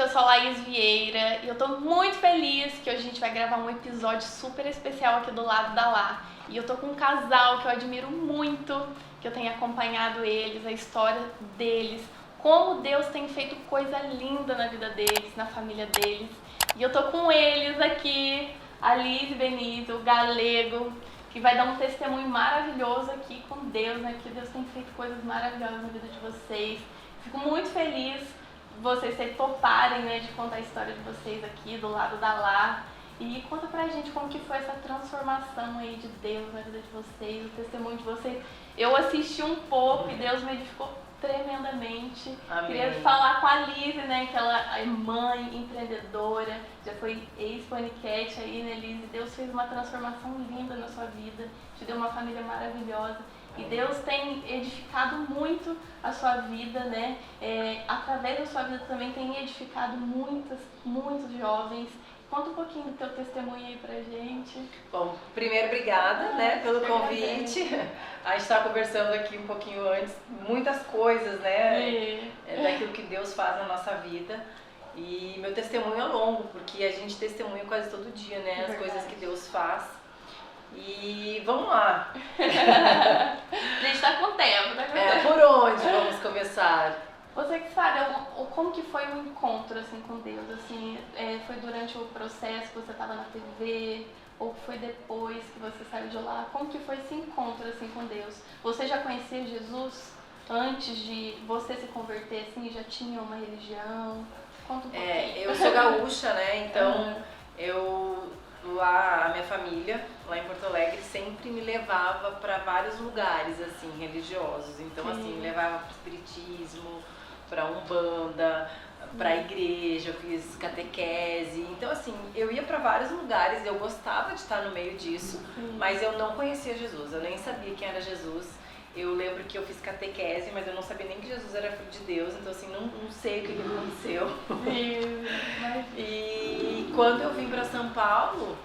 eu sou a Laís Vieira e eu tô muito feliz que hoje a gente vai gravar um episódio super especial aqui do Lado da Lá. E eu tô com um casal que eu admiro muito, que eu tenho acompanhado eles, a história deles, como Deus tem feito coisa linda na vida deles, na família deles. E eu tô com eles aqui, a Liz e Benício, o Galego, que vai dar um testemunho maravilhoso aqui com Deus, né? Porque Deus tem feito coisas maravilhosas na vida de vocês. Fico muito feliz vocês se toparem, né, de contar a história de vocês aqui do Lado da Lá. E conta pra gente como que foi essa transformação aí de Deus na vida de vocês, o testemunho de vocês. Eu assisti um pouco e Deus me edificou tremendamente. Amém. Queria falar com a Liz, né, que ela é mãe, empreendedora, já foi ex-paniquete aí, né, Liz? Deus fez uma transformação linda na sua vida, te deu uma família maravilhosa. E Deus tem edificado muito a sua vida, né? Através da sua vida também tem edificado muitos jovens. Conta um pouquinho do teu testemunho aí pra gente. Bom, primeiro, obrigada, né, pelo convite. A gente estava conversando aqui um pouquinho antes, muitas coisas, né, daquilo que Deus faz na nossa vida. E meu testemunho é longo, porque a gente testemunha quase todo dia, né, as coisas que Deus faz. E vamos lá. A gente tá com tempo, tá com tempo. Por onde vamos começar? Você que sabe, como que foi o encontro assim, com Deus? Assim, foi durante o processo que você estava na TV? Ou foi depois que você saiu de lá? Como que foi esse encontro assim, com Deus? Você já conhecia Jesus antes de você se converter? Assim, já tinha uma religião? Conta um pouquinho. Eu sou gaúcha, né? Então lá a minha família, lá em Porto Alegre, sempre me levava para vários lugares assim religiosos. Então assim, me levava para o espiritismo, para umbanda, para igreja, eu fiz catequese. Então assim, eu ia para vários lugares, eu gostava de estar no meio disso, mas eu não conhecia Jesus, eu nem sabia quem era Jesus. Eu lembro que eu fiz catequese, mas eu não sabia nem que Jesus era filho de Deus, então assim, não sei o que aconteceu. E quando eu vim para São Paulo,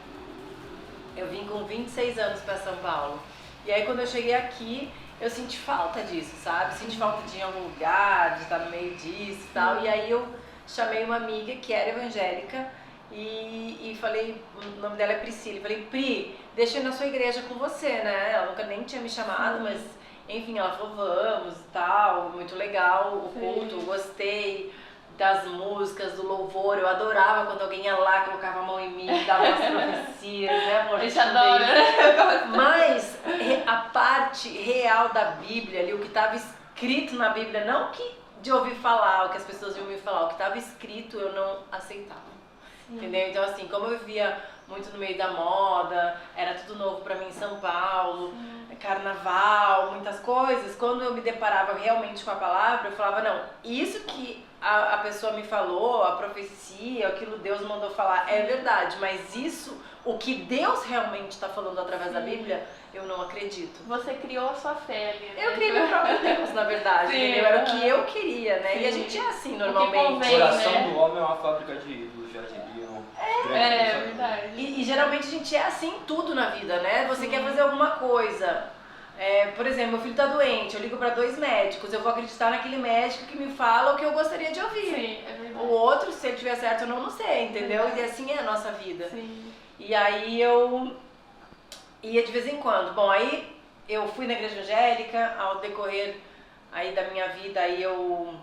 eu vim com 26 anos para São Paulo. E aí quando eu cheguei aqui, eu senti falta disso, sabe? Senti falta de ir em algum lugar, de estar no meio disso e tal. E aí eu chamei uma amiga que era evangélica e falei, o nome dela é Priscila, e falei, Pri, deixa eu ir na sua igreja com você, né? Ela nunca nem tinha me chamado, mas enfim, ela falou, vamos e tal, muito legal o culto, gostei das músicas, do louvor, eu adorava quando alguém ia lá, colocava a mão em mim, dava umas profecias, né, amor? A gente adora, né? Mas a parte real da Bíblia ali, o que estava escrito na Bíblia, não que de ouvir falar, o que as pessoas iam me falar, o que estava escrito eu não aceitava. Entendeu? Então assim, como eu vivia muito no meio da moda, era tudo novo pra mim em São Paulo, carnaval, muitas coisas, quando eu me deparava realmente com a palavra, eu falava, não, isso que a pessoa me falou, a profecia, aquilo Deus mandou falar, é verdade, mas isso, o que Deus realmente está falando através da Bíblia, eu não acredito. Você criou a sua fé ali, né? Eu criei meu próprio Deus, na verdade, entendeu? Era o que eu queria, né? E a gente é assim, normalmente. O coração do homem é uma fábrica de ídolos, já diriam. Verdade. E geralmente a gente é assim em tudo na vida, né? Você quer fazer alguma coisa. Por exemplo, meu filho tá doente, eu ligo para 2 médicos, eu vou acreditar naquele médico que me fala o que eu gostaria de ouvir. Sim, é verdade. O outro, se ele tiver certo, eu não sei, entendeu? E assim é a nossa vida. Sim. E aí eu ia de vez em quando. Bom, aí eu fui na igreja evangélica, ao decorrer aí da minha vida, aí eu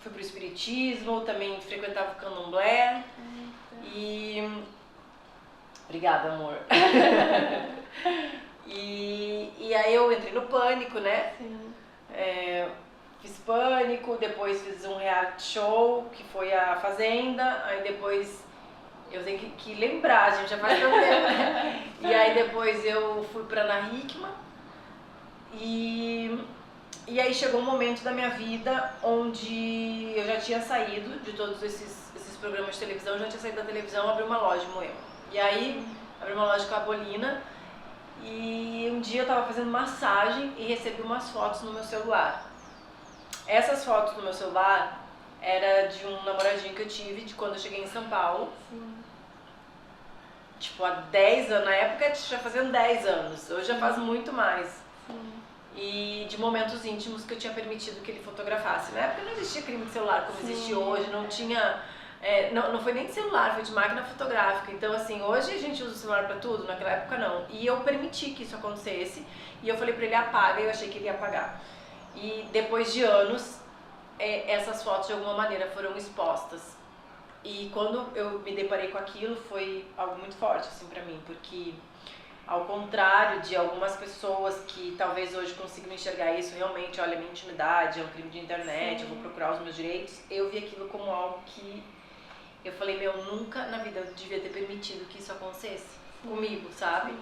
fui pro espiritismo, também frequentava o candomblé. E... Obrigada, amor. E aí eu entrei no Pânico, né? Sim. Fiz Pânico, depois fiz um reality show, que foi a Fazenda, aí depois eu tenho que lembrar, a gente já faz tanto tempo, né? E aí depois eu fui pra Ana Hickman e aí chegou um momento da minha vida onde eu já tinha saído de todos esses programas de televisão, já tinha saído da televisão, abri uma loja em Moema. E aí abri uma loja com a Bolina e um dia eu tava fazendo massagem e recebi umas fotos no meu celular. Essas fotos no meu celular era de um namoradinho que eu tive de quando eu cheguei em São Paulo. Tipo, há 10 anos, na época já fazendo 10 anos, hoje já faz muito mais. E de momentos íntimos que eu tinha permitido que ele fotografasse. Na época não existia crime de celular como existe hoje, não tinha Não foi nem de celular, foi de máquina fotográfica. Então, assim, hoje a gente usa o celular pra tudo, naquela época não. E eu permiti que isso acontecesse. E eu falei pra ele, apaga, e eu achei que ele ia apagar. E depois de anos, essas fotos de alguma maneira foram expostas. E quando eu me deparei com aquilo, foi algo muito forte, assim, pra mim. Porque, ao contrário de algumas pessoas que talvez hoje consigam enxergar isso, realmente, olha, minha intimidade é um crime de internet, eu vou procurar os meus direitos, eu vi aquilo como algo que eu falei, nunca na vida eu devia ter permitido que isso acontecesse comigo, sabe?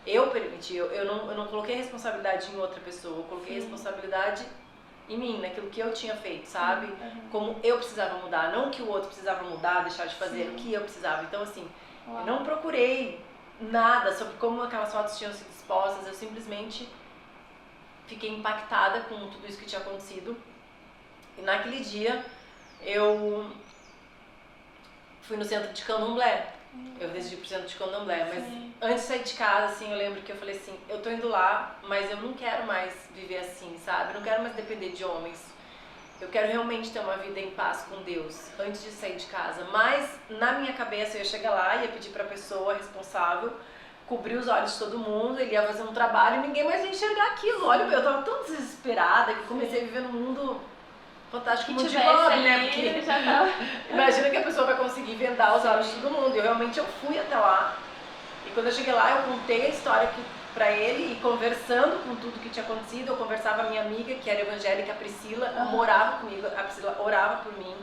Eu permiti, eu não coloquei responsabilidade em outra pessoa, eu coloquei responsabilidade em mim, naquilo que eu tinha feito, sabe? Como eu precisava mudar, não que o outro precisava mudar, deixar de fazer, o que eu precisava. Então, assim, eu não procurei nada sobre como aquelas fotos tinham sido expostas, eu simplesmente fiquei impactada com tudo isso que tinha acontecido. E naquele dia, eu fui no centro de Candomblé. Eu decidi pro centro de Candomblé, mas antes de sair de casa, assim, eu lembro que eu falei assim, eu tô indo lá, mas eu não quero mais viver assim, sabe? Eu não quero mais depender de homens. Eu quero realmente ter uma vida em paz com Deus, antes de sair de casa. Mas, na minha cabeça, eu ia chegar lá, ia pedir pra pessoa responsável, cobrir os olhos de todo mundo, ele ia fazer um trabalho e ninguém mais ia enxergar aquilo. Olha, eu tava tão desesperada que eu comecei a viver num mundo fantástico, mundo de Bob, né? Porque imagina que a pessoa vai conseguir vendar os olhos de todo mundo. Eu realmente fui até lá. E quando eu cheguei lá, eu contei a história pra ele e conversando com tudo que tinha acontecido, eu conversava com a minha amiga, que era evangélica, a Priscila, morava comigo, a Priscila orava por mim.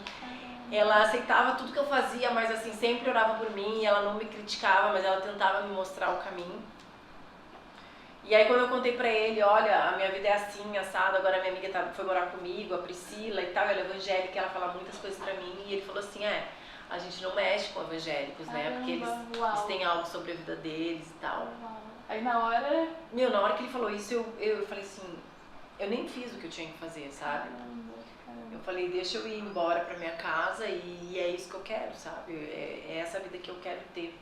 Ela aceitava tudo que eu fazia, mas assim, sempre orava por mim, e ela não me criticava, mas ela tentava me mostrar o caminho. E aí quando eu contei pra ele, olha, a minha vida é assim, assado, agora a minha amiga foi morar comigo, a Priscila e tal, ela é evangélica, ela fala muitas coisas pra mim, e ele falou assim, a gente não mexe com evangélicos, né, porque eles têm algo sobre a vida deles e tal. Aí na hora... na hora que ele falou isso, eu falei assim, eu nem fiz o que eu tinha que fazer, sabe? Eu falei, deixa eu ir embora pra minha casa e é isso que eu quero, sabe? É essa vida que eu quero ter.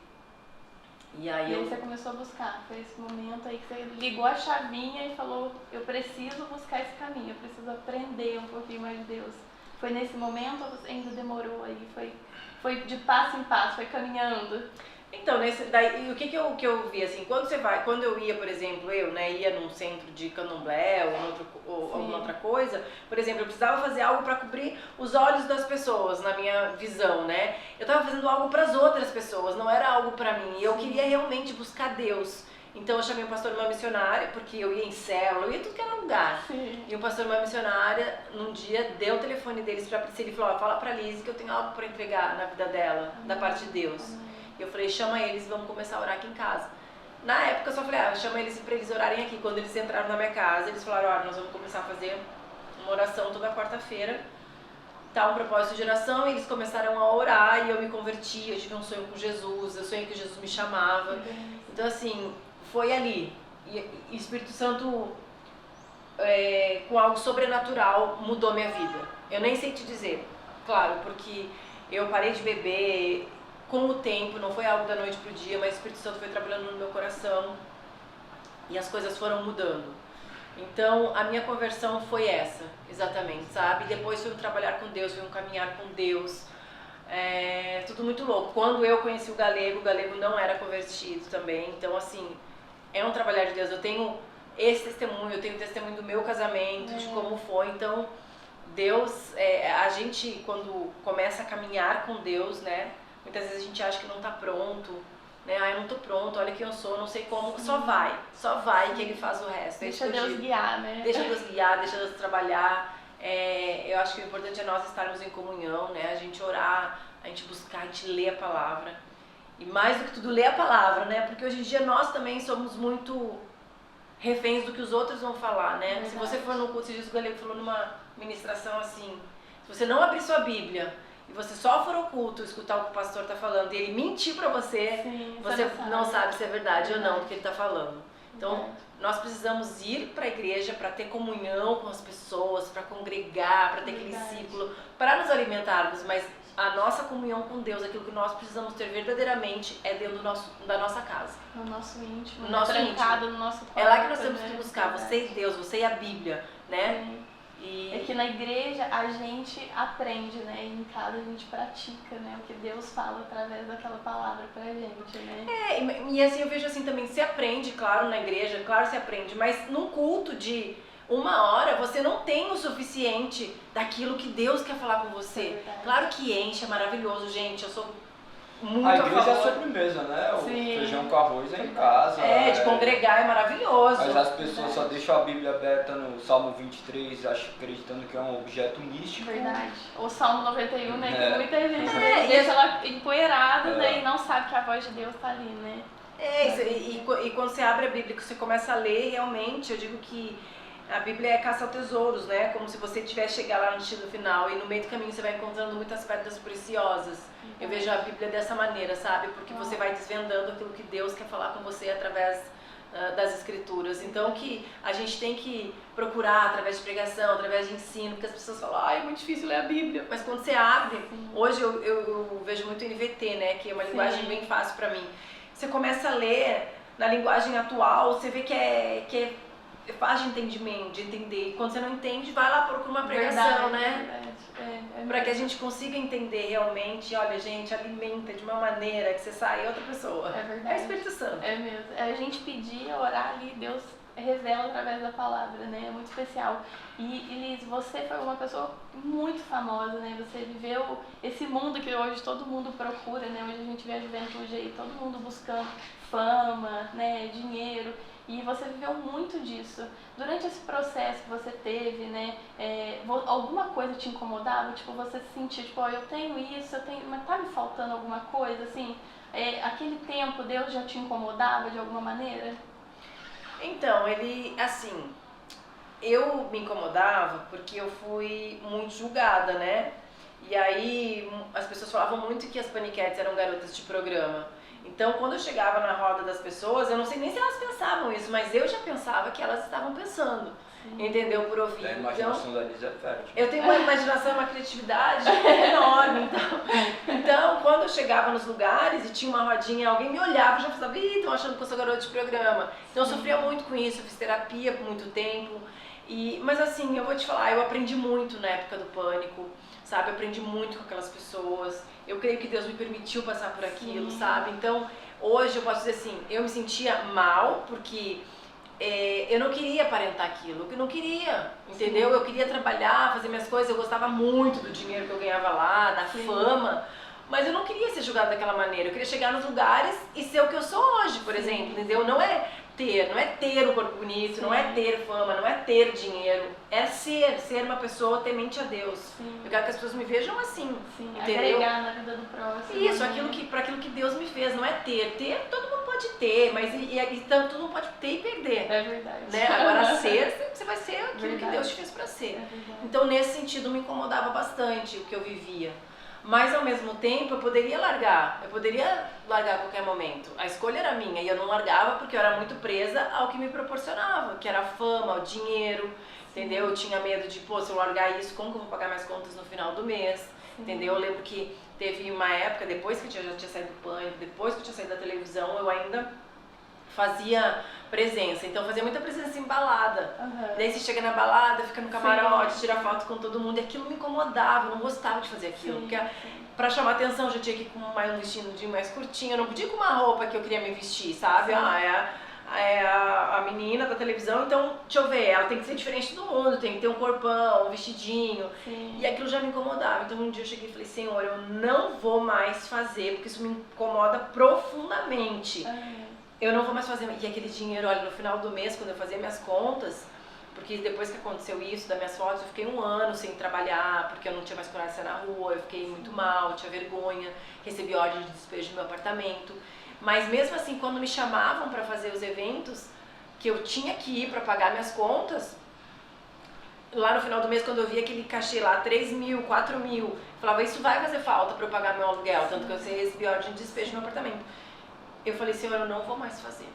E aí você começou a buscar, foi esse momento aí que você ligou a chavinha e falou, eu preciso buscar esse caminho, eu preciso aprender um pouquinho mais de Deus. Foi nesse momento ou você ainda demorou aí? Foi de passo em passo, foi caminhando? Então, daí, o que eu vi, assim, quando eu ia, por exemplo, ia num centro de candomblé ou alguma outra coisa, por exemplo, eu precisava fazer algo para cobrir os olhos das pessoas, na minha visão, né? Eu tava fazendo algo para as outras pessoas, não era algo para mim, e eu queria realmente buscar Deus. Então eu chamei um pastor e uma missionária, porque eu ia em célula, eu ia em tudo que era lugar. E um pastor e uma missionária, num dia, deu o telefone deles pra Priscila e falou, fala pra Liz que eu tenho algo para entregar na vida dela, da parte de Deus. E eu falei, chama eles, vamos começar a orar aqui em casa. Na época eu só falei, chama eles pra eles orarem aqui. Quando eles entraram na minha casa, eles falaram, olha, nós vamos começar a fazer uma oração toda quarta-feira. Tá, um propósito de oração, e eles começaram a orar e eu me converti, eu tive um sonho com Jesus, eu sonhei que Jesus me chamava. Então assim, foi ali. E o Espírito Santo, com algo sobrenatural, mudou minha vida. Eu nem sei te dizer, claro, porque eu parei de beber com o tempo, não foi algo da noite pro dia, mas o Espírito Santo foi trabalhando no meu coração e as coisas foram mudando. Então, a minha conversão foi essa, exatamente, sabe? Depois foi um trabalhar com Deus, foi um caminhar com Deus, tudo muito louco. Quando eu conheci o Galego não era convertido também, então assim, é um trabalhar de Deus. Eu tenho esse testemunho, eu tenho o testemunho do meu casamento, de como foi, então Deus, a gente quando começa a caminhar com Deus, né? Muitas vezes a gente acha que não tá pronto, né? Eu não tô pronto, olha quem eu sou, não sei como. Só vai que ele faz o resto. Deixa Deus guiar, né? Deixa Deus guiar, deixa Deus trabalhar. Eu acho que o importante é nós estarmos em comunhão, né? A gente orar, a gente buscar, a gente ler a palavra. E mais do que tudo, ler a palavra, né? Porque hoje em dia nós também somos muito reféns do que os outros vão falar, né? Se você for no curso, o Galego falou numa ministração assim, se você não abrir sua Bíblia e você só for ao culto escutar o que o pastor está falando e ele mentir para você, você não sabe se é verdade ou não do que ele está falando. Então, nós precisamos ir para a igreja para ter comunhão com as pessoas, para congregar, para ter aquele círculo, para nos alimentarmos, mas a nossa comunhão com Deus, aquilo que nós precisamos ter verdadeiramente é dentro da nossa casa. No nosso íntimo, no nosso trancado íntimo. No nosso quarto. É lá que nós temos que buscar, você e Deus, você e a Bíblia, né? É que na igreja a gente aprende, né? E em casa a gente pratica, né? O que Deus fala através daquela palavra pra gente, né? E assim, eu vejo assim também, se aprende, claro, na igreja, claro se aprende, mas num culto de 1 hora, você não tem o suficiente daquilo que Deus quer falar com você. É verdade. Claro que enche, é maravilhoso, gente, eu sou muito A a igreja é favor. sobremesa, né? O Sim. feijão com arroz é em casa. De congregar é maravilhoso. Mas as pessoas só deixam a Bíblia aberta no Salmo 23, acreditando que é um objeto místico. Verdade. O Salmo 91, né? Que muita gente É, deixa ela empoeirada, É. daí não sabe que a voz de Deus tá ali, né? E quando você abre a Bíblia, que você começa a ler, realmente, eu digo que a Bíblia é caça ao tesouros, né? Como se você tivesse chegar lá no destino final e no meio do caminho você vai encontrando muitas pedras preciosas. Eu vejo a Bíblia dessa maneira, sabe? Porque você vai desvendando aquilo que Deus quer falar com você através das Escrituras. Então que a gente tem que procurar através de pregação, através de ensino, porque as pessoas falam, é muito difícil ler a Bíblia. Mas quando você abre, hoje eu vejo muito NVT, né? Que é uma linguagem bem fácil pra mim. Você começa a ler na linguagem atual, você vê que é fácil de entendimento, de entender. Quando você não entende, vai lá procura uma pregação, né? Pra que a gente consiga entender realmente, olha, gente, alimenta de uma maneira que você sai outra pessoa. É verdade. É o Espírito Santo. É mesmo. É a gente pedir, orar ali, Deus revela através da palavra, né? É muito especial. E Liz, você foi uma pessoa muito famosa, né? Você viveu esse mundo que hoje todo mundo procura, né? Hoje a gente vê a juventude aí, todo mundo buscando fama, né? Dinheiro. E você viveu muito disso. Durante esse processo que você teve, né, alguma coisa te incomodava? Tipo, você se sentia, tipo, eu tenho isso, mas tá me faltando alguma coisa, assim? Aquele tempo, Deus já te incomodava de alguma maneira? Então, assim, eu me incomodava porque eu fui muito julgada, né? E aí as pessoas falavam muito que as paniquetes eram garotas de programa. Então, quando eu chegava na roda das pessoas, eu não sei nem se elas pensavam isso, mas eu já pensava que elas estavam pensando, entendeu? Por ouvir. A imaginação da Liz é fértil. Eu tenho uma imaginação, uma criatividade enorme, então quando eu chegava nos lugares e tinha uma rodinha, alguém me olhava e já pensava, estão achando que eu sou garota de programa. Então eu sofria muito com isso, eu fiz terapia por muito tempo, mas assim, eu vou te falar, eu aprendi muito na época do pânico, sabe? Eu aprendi muito com aquelas pessoas, eu creio que Deus me permitiu passar por aquilo, sabe? Então hoje eu posso dizer assim, eu me sentia mal porque eu não queria aparentar aquilo, eu não queria, entendeu? Eu queria trabalhar, fazer minhas coisas, eu gostava muito do dinheiro que eu ganhava lá, da fama, mas eu não queria ser julgada daquela maneira, eu queria chegar nos lugares e ser o que eu sou hoje, por exemplo, entendeu? Não é ter um corpo bonito, não é ter fama, não é ter dinheiro, é ser uma pessoa temente a Deus. Eu quero que as pessoas me vejam assim, entendeu? Agregar na vida do próximo. Isso, para aquilo que Deus me fez, não é ter. Ter, todo mundo pode ter, mas então, todo mundo pode ter e perder. É verdade. Né? Agora ser, você vai ser aquilo que Deus te fez para ser. Então, nesse sentido, me incomodava bastante o que eu vivia. Mas, ao mesmo tempo, eu poderia largar a qualquer momento. A escolha era minha e eu não largava porque eu era muito presa ao que me proporcionava, que era a fama, o dinheiro, entendeu? Eu tinha medo de, se eu largar isso, como que eu vou pagar minhas contas no final do mês, entendeu? Eu lembro que teve uma época, depois que eu já tinha saído do pânico, depois que eu tinha saído da televisão, eu ainda fazia presença, então fazia muita presença em balada. Daí você chega na balada, fica no camarote, tira foto com todo mundo, e aquilo me incomodava, eu não gostava de fazer aquilo, porque pra chamar atenção eu já tinha que ir com um vestido mais curtinho, eu não podia ir com uma roupa que eu queria me vestir, sabe? É a menina da televisão, então, deixa eu ver, ela tem que ser diferente de todo mundo, tem que ter um corpão, um vestidinho, e aquilo já me incomodava. Então um dia eu cheguei e falei, Senhor, eu não vou mais fazer, porque isso me incomoda profundamente. Eu não vou mais fazer. E aquele dinheiro, olha, no final do mês, quando eu fazia minhas contas, porque depois que aconteceu isso, das minhas fotos, eu fiquei 1 ano sem trabalhar, porque eu não tinha mais coragem de sair na rua, eu fiquei muito mal, tinha vergonha, recebi ordem de despejo do meu apartamento. Mas mesmo assim, quando me chamavam para fazer os eventos, que eu tinha que ir para pagar minhas contas, lá no final do mês, quando eu via aquele cachê lá, 3 mil, 4 mil, falava, isso vai fazer falta para eu pagar meu aluguel, tanto que eu recebi ordem de despejo no meu apartamento. Eu falei, Senhor, eu não vou mais fazer.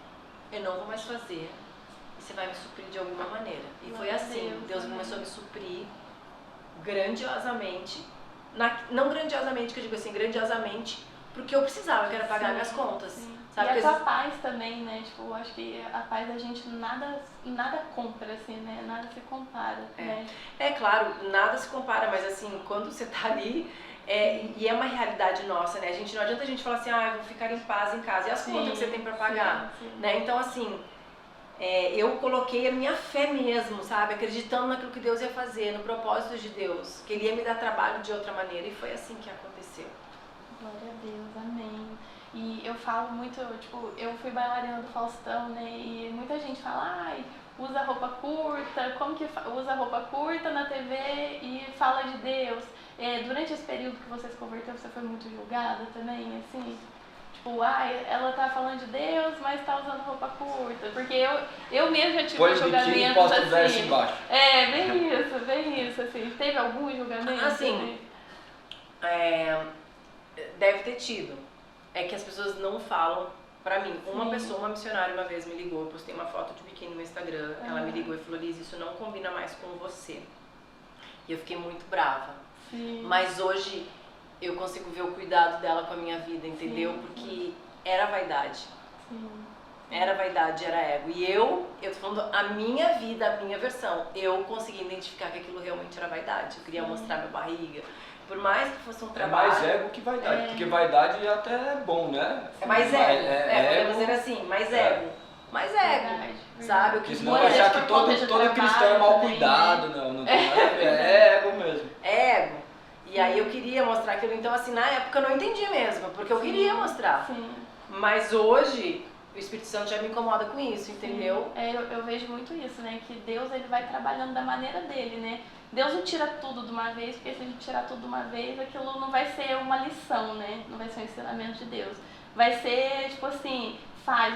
Eu não vou mais fazer. E você vai me suprir de alguma maneira. E foi assim. Deus começou a me suprir grandiosamente. Não grandiosamente, que eu digo assim, grandiosamente porque eu precisava, que era pagar Sim, minhas contas. sim. Sabe? E a Porque tua às vezes- paz também, né? Tipo, eu acho que a paz da gente nada compra, assim, né? Nada se compara, né? É claro, nada se compara, mas assim, quando você tá ali, e é uma realidade nossa, né? Não adianta a gente falar assim, eu vou ficar em paz em casa. E as contas que você tem pra pagar? Sim, sim. Né? Então, assim, eu coloquei a minha fé mesmo, sabe? Acreditando naquilo que Deus ia fazer, no propósito de Deus, que Ele ia me dar trabalho de outra maneira. E foi assim que aconteceu. Glória a Deus, amém. E eu falo muito, tipo, eu fui bailarina do Faustão, né? E muita gente fala, usa roupa curta, como que usa roupa curta na TV e fala de Deus. Durante esse período que você se converteu, você foi muito julgada também, assim? Tipo, ela tá falando de Deus, mas tá usando roupa curta. Porque eu mesma já tive Põe o biquíni e julgamentos posta o verso assim. embaixo. Bem isso, assim. Teve algum julgamento? Assim, deve ter tido. É que as pessoas não falam pra mim. Uma pessoa, uma missionária uma vez me ligou, eu postei uma foto de biquíni no Instagram, ela me ligou e falou, Liz, isso não combina mais com você. E eu fiquei muito brava. Sim. Mas hoje eu consigo ver o cuidado dela com a minha vida, entendeu? Porque era vaidade. Sim. Era vaidade, era ego. E eu tô falando a minha vida, a minha versão. Eu consegui identificar que aquilo realmente era vaidade. Eu queria mostrar minha barriga. Por mais que fosse um É trabalho... mais ego que vaidade, porque vaidade até é bom, né? É mais ego. Podemos ego. dizer assim, mais ego. Mais ego. Verdade. Sabe? O que Porque senão Muitas vai achar vezes que por conta de todo cristão é trabalho mal também, cuidado, né? não tem nada a ver, é ego mesmo. ego. E aí eu queria mostrar aquilo. Então, assim, na época eu não entendi mesmo, porque eu queria mostrar. Sim. Mas hoje, o Espírito Santo já me incomoda com isso, entendeu? Eu vejo muito isso, né? Que Deus ele vai trabalhando da maneira dele, né? Deus não tira tudo de uma vez, porque se a gente tirar tudo de uma vez, aquilo não vai ser uma lição, né? Não vai ser um ensinamento de Deus. Vai ser, tipo assim,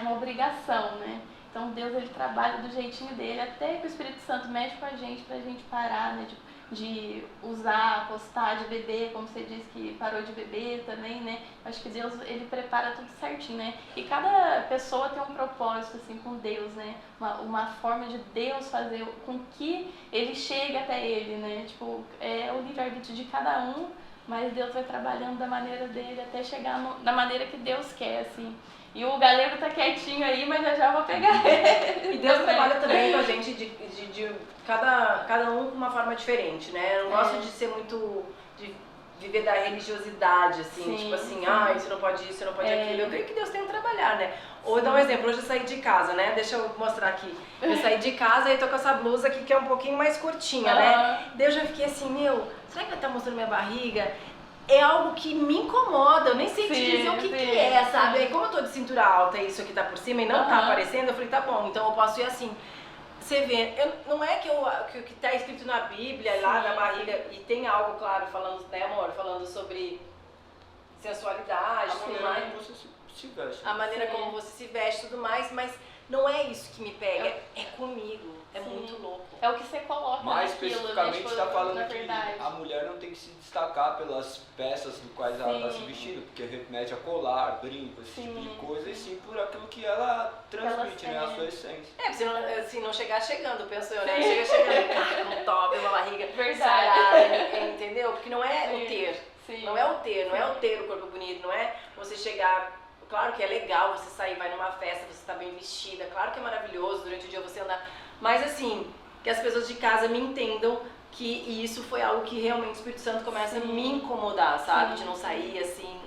uma obrigação, né? Então Deus ele trabalha do jeitinho dele, até que o Espírito Santo mexe com a gente pra gente parar, né? De usar, postar, de beber, como você disse que parou de beber também, né? Acho que Deus, ele prepara tudo certinho, né? E cada pessoa tem um propósito, assim, com Deus, né? Uma forma de Deus fazer com que ele chegue até ele, né? Tipo, é o livre-arbítrio de cada um, mas Deus vai trabalhando da maneira dele até chegar da maneira que Deus quer, assim. E o galego tá quietinho aí, mas já vou pegar ele. E Deus trabalha também com a gente de cada um com uma forma diferente, né? Eu não gosto de ser muito... de viver da religiosidade, assim, Sim, tipo assim, sim. isso não pode isso, isso não pode aquilo. Eu creio que Deus tem que trabalhar, né? Ou dar um exemplo, hoje eu saí de casa, né? Deixa eu mostrar aqui. Eu saí de casa e tô com essa blusa aqui que é um pouquinho mais curtinha, né? Daí eu já fiquei assim, será que vai estar mostrando minha barriga? É algo que me incomoda, eu nem sei te dizer o que é, sabe? Aí como eu tô de cintura alta e isso aqui tá por cima e não tá aparecendo, eu falei, tá bom, então eu posso ir assim. Você vê, não é que tá escrito na Bíblia, lá na barriga, e tem algo, claro, falando, né, amor? Falando sobre sensualidade, tudo mais. Você se veste. A maneira como você se veste e tudo mais, mas não é isso que me pega, é comigo. É muito louco. É o que você coloca Mais naquilo, especificamente, né? está falando na que verdade. a mulher não tem que se destacar pelas peças do quais ela está se vestindo, porque remete a colar, brinco, esse tipo de coisa, e sim por aquilo que ela transmite, né, a sua essência. Pra você não, assim, não chegar chegando, penso eu, né? Chega chegando, com um top, uma barriga Verdade. sarada, entendeu? Porque não é o ter. Sim. Não é o ter, não é o ter o corpo bonito, não é você chegar... Claro que é legal você sair, vai numa festa, você tá bem vestida, claro que é maravilhoso durante o dia você andar, mas assim, que as pessoas de casa me entendam que isso foi algo que realmente o Espírito Santo começa a me incomodar, sabe? De não sair assim,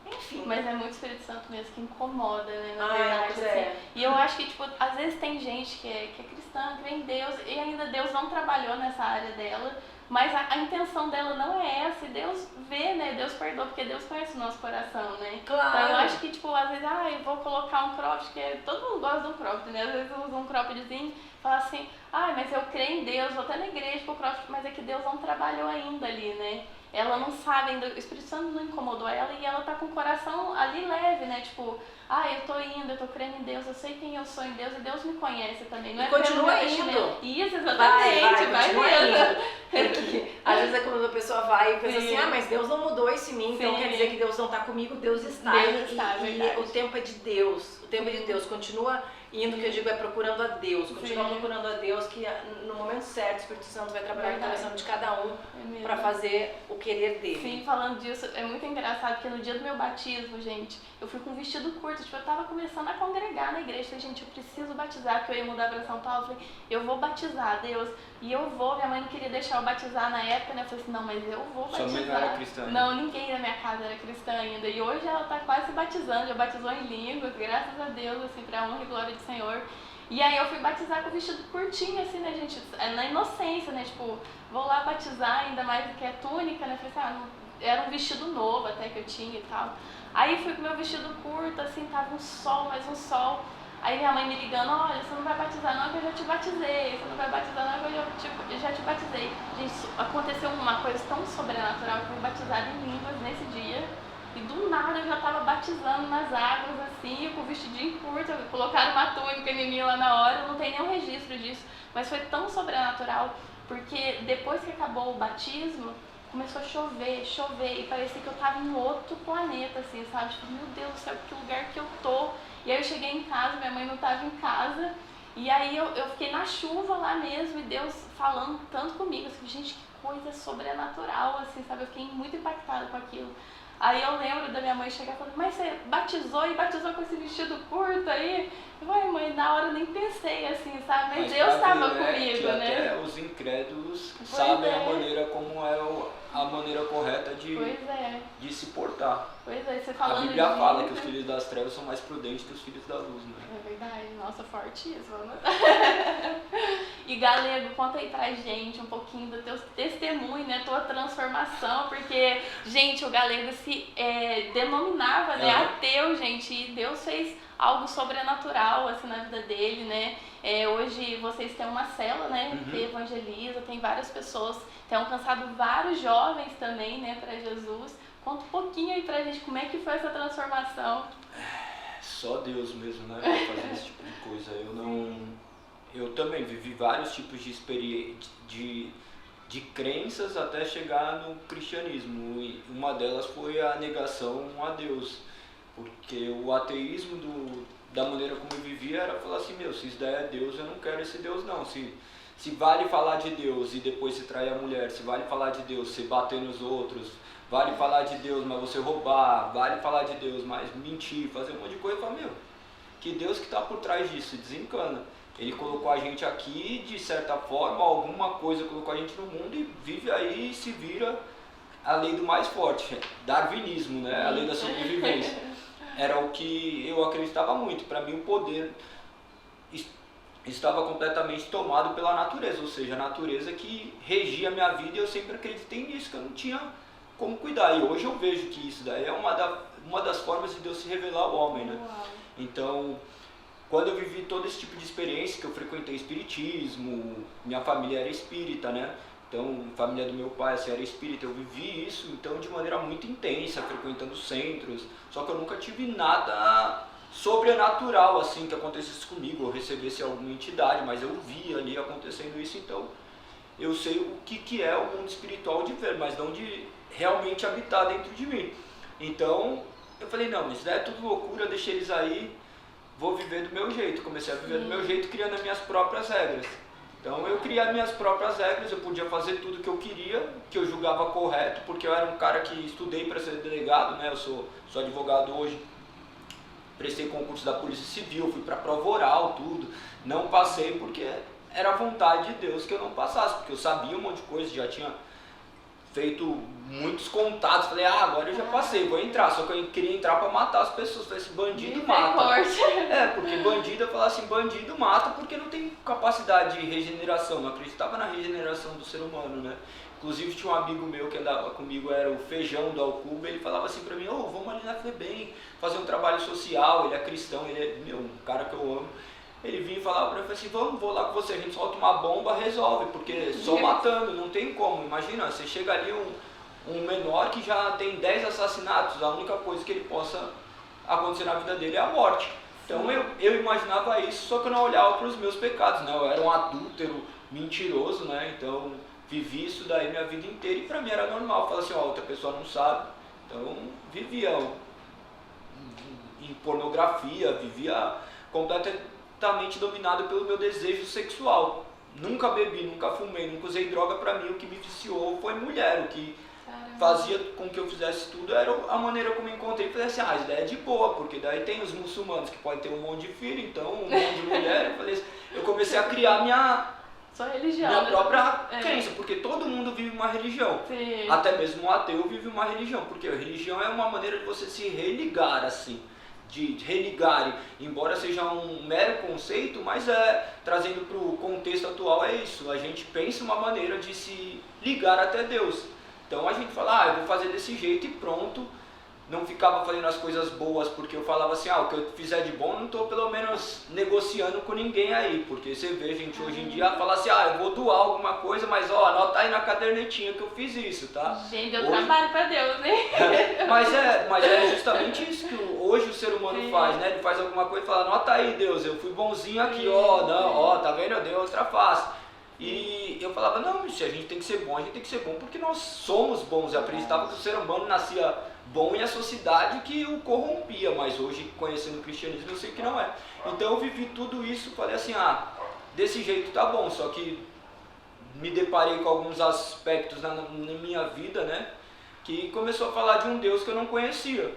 enfim. Mas é muito Espírito Santo mesmo que incomoda, né, na verdade, verdade, assim. E eu acho que, tipo, às vezes tem gente que é cristã, crê em Deus, e ainda Deus não trabalhou nessa área dela, mas a intenção dela não é essa, e Deus vê, né, Deus perdoa, porque Deus conhece o nosso coração, né? Claro. Então eu acho que, tipo, às vezes, eu vou colocar um cropped, que todo mundo gosta de um cropped, né? Às vezes eu uso um croppedzinho, fala assim, mas eu creio em Deus, vou até na igreja com o cropped, mas é que Deus não trabalhou ainda ali, né? Ela não sabe ainda, o Espírito Santo não incomodou ela e ela tá com o coração ali leve, né? Tipo, eu tô indo, eu tô crendo em Deus, eu sei quem eu sou em Deus e Deus me conhece também. Não é continua pelo indo. né? Isso, exatamente, vai continua mesmo. indo. Porque às vezes é quando a pessoa vai e pensa assim, mas Deus não mudou isso em mim, então Sim. quer dizer que Deus não tá comigo, Deus está. Deus está, e verdade. o tempo é de Deus, o tempo é de Deus, continua indo, que eu digo, é procurando a Deus, continuar Sim. procurando a Deus, que no momento certo o Espírito Santo vai trabalhar no Verdade. coração de cada um mesmo. pra fazer o querer dele. Sim, falando disso, é muito engraçado porque no dia do meu batismo, gente, eu fui com um vestido curto, tipo, eu tava começando a congregar na igreja, falei, gente, eu preciso batizar, porque eu ia mudar pra São Paulo, falei, eu vou batizar, Deus, e eu vou, minha mãe não queria deixar eu batizar na época, né, eu falei assim, não, mas eu vou batizar. Sua mãe não era cristã? Não, ninguém na minha casa era cristã ainda, e hoje ela tá quase se batizando, já batizou em línguas, graças a Deus, assim, pra honra e glória do Senhor. E aí eu fui batizar com o vestido curtinho, assim, né, gente, na inocência, né, tipo, vou lá batizar, ainda mais que é túnica, né, falei assim, era um vestido novo até que eu tinha e tal. Aí fui com meu vestido curto, assim, tava um sol, mais um sol. Aí minha mãe me ligando, olha, você não vai batizar não, que eu já te batizei, você não vai batizar não, que eu já te batizei. Gente, aconteceu uma coisa tão sobrenatural, que eu fui batizada em línguas nesse dia. E do nada eu já tava batizando nas águas, assim, com o vestidinho curto, colocaram uma túnica em mim lá na hora, eu não tenho nenhum registro disso. Mas foi tão sobrenatural, porque depois que acabou o batismo, começou a chover, e parecia que eu tava em outro planeta, assim, sabe? Tipo, meu Deus do céu, que lugar que eu tô. E aí eu cheguei em casa, minha mãe não tava em casa, e aí eu fiquei na chuva lá mesmo, e Deus falando tanto comigo, assim, gente, que coisa sobrenatural, assim, sabe? Eu fiquei muito impactada com aquilo. Aí eu lembro da minha mãe chegar e falar, mas você batizou com esse vestido curto aí? Eu falei, mãe, na hora eu nem pensei assim, sabe? Mas Deus estava comigo, que né? Até os incrédulos Pois sabem é. a maneira como é a maneira correta Pois é, de se portar. pois é, você A falando Bíblia disso, fala que os filhos das trevas são mais prudentes que os filhos da luz, né? É verdade, nossa, fortíssimo, né? E Galego, conta aí pra gente um pouquinho do teu testemunho, né? Tua transformação, porque, gente, o Galego se denominava, né, ateu, gente, e Deus fez algo sobrenatural, assim, na vida dele, né? Hoje vocês têm uma cela, né, que evangeliza, tem várias pessoas, tem alcançado vários jovens também, né, pra Jesus. Conta um pouquinho aí pra gente como é que foi essa transformação. Só Deus mesmo, né, pra fazer esse tipo de coisa. Eu também vivi vários tipos de crenças até chegar no cristianismo, e uma delas foi a negação a Deus, porque o ateísmo da maneira como eu vivia era falar assim, meu, se isso daí é Deus, eu não quero esse Deus não, se vale falar de Deus e depois se trair a mulher, se vale falar de Deus, se bater nos outros, vale falar de Deus, mas você roubar, vale falar de Deus, mas mentir, fazer um monte de coisa, eu falo, meu, que Deus que está por trás disso, desencana. Ele colocou a gente aqui, de certa forma, alguma coisa colocou a gente no mundo e vive aí e se vira a lei do mais forte, darwinismo, né? A lei da sobrevivência. Era o que eu acreditava muito. Para mim o poder estava completamente tomado pela natureza, ou seja, a natureza que regia a minha vida, e eu sempre acreditei nisso, que eu não tinha como cuidar. E hoje eu vejo que isso daí é uma das formas de Deus se revelar ao homem, né? Então, quando eu vivi todo esse tipo de experiência, que eu frequentei espiritismo, minha família era espírita, né? Então, a família do meu pai assim, era espírita, eu vivi isso então de maneira muito intensa, frequentando centros, só que eu nunca tive nada sobrenatural assim que acontecesse comigo, ou recebesse alguma entidade, mas eu via ali acontecendo isso, então eu sei o que é o mundo espiritual de ver, mas não de realmente habitar dentro de mim. Então, eu falei, não, isso daí é tudo loucura, deixa eles aí, vou viver do meu jeito. Comecei a viver do meu jeito, criando as minhas próprias regras. Então eu criei as minhas próprias regras, eu podia fazer tudo que eu queria, que eu julgava correto, porque eu era um cara que estudei para ser delegado, né? Eu sou advogado hoje, prestei concurso da Polícia Civil, fui para prova oral, tudo. Não passei porque era a vontade de Deus que eu não passasse, porque eu sabia um monte de coisa, já tinha feito muitos contatos, falei, agora eu já passei, vou entrar, só que eu queria entrar pra matar as pessoas, falei, esse bandido mata. Porque bandido, eu falava assim, bandido mata porque não tem capacidade de regeneração, não acreditava na regeneração do ser humano, né? Inclusive tinha um amigo meu que andava comigo, era o Feijão do Alcuba, ele falava assim pra mim, vamos ali na FEBEM, fazer um trabalho social, ele é cristão, ele é um cara que eu amo. Ele vinha e falava pra mim assim, vou lá com você, a gente solta uma bomba, resolve, porque só matando, não tem como. Imagina, você chega ali um menor que já tem 10 assassinatos, a única coisa que ele possa acontecer na vida dele é a morte. Então eu imaginava isso, só que eu não olhava para os meus pecados, né? Eu era um adúltero mentiroso, né? Então vivi isso daí minha vida inteira e pra mim era normal. Eu falava assim, outra pessoa não sabe, então vivia em pornografia, vivia completamente dominado pelo meu desejo sexual. Nunca bebi, nunca fumei, nunca usei droga. Pra mim, o que me viciou foi mulher. O que fazia com que eu fizesse tudo era a maneira como eu encontrei. Falei assim, a ideia é de boa, porque daí tem os muçulmanos que podem ter um monte de filho, então um monte de mulher. Eu falei assim, eu comecei a criar Sua religião, minha né? própria crença, porque todo mundo vive uma religião. Sim. Até mesmo um ateu vive uma religião, porque a religião é uma maneira de você se religar, assim, de religar, embora seja um mero conceito, mas trazendo para o contexto atual é isso, a gente pensa uma maneira de se ligar até Deus. Então a gente fala, eu vou fazer desse jeito e pronto. Não ficava fazendo as coisas boas porque eu falava assim, o que eu fizer de bom, não estou pelo menos negociando com ninguém aí. Porque você vê gente hoje em dia fala assim, eu vou doar alguma coisa, mas anota aí na cadernetinha que eu fiz isso, tá? Gente, eu trabalho pra Deus, né? Mas é justamente isso que hoje o ser humano faz, né? Ele faz alguma coisa e fala, anota aí Deus, eu fui bonzinho aqui, tá vendo? Eu dei outra face. E eu falava, não, se a gente tem que ser bom, a gente tem que ser bom porque nós somos bons. Eu acreditava que o ser humano nascia bom e a sociedade que o corrompia, mas hoje, conhecendo o cristianismo, eu sei que não é. Então eu vivi tudo isso, falei assim, desse jeito tá bom, só que me deparei com alguns aspectos na minha vida, né, que começou a falar de um Deus que eu não conhecia.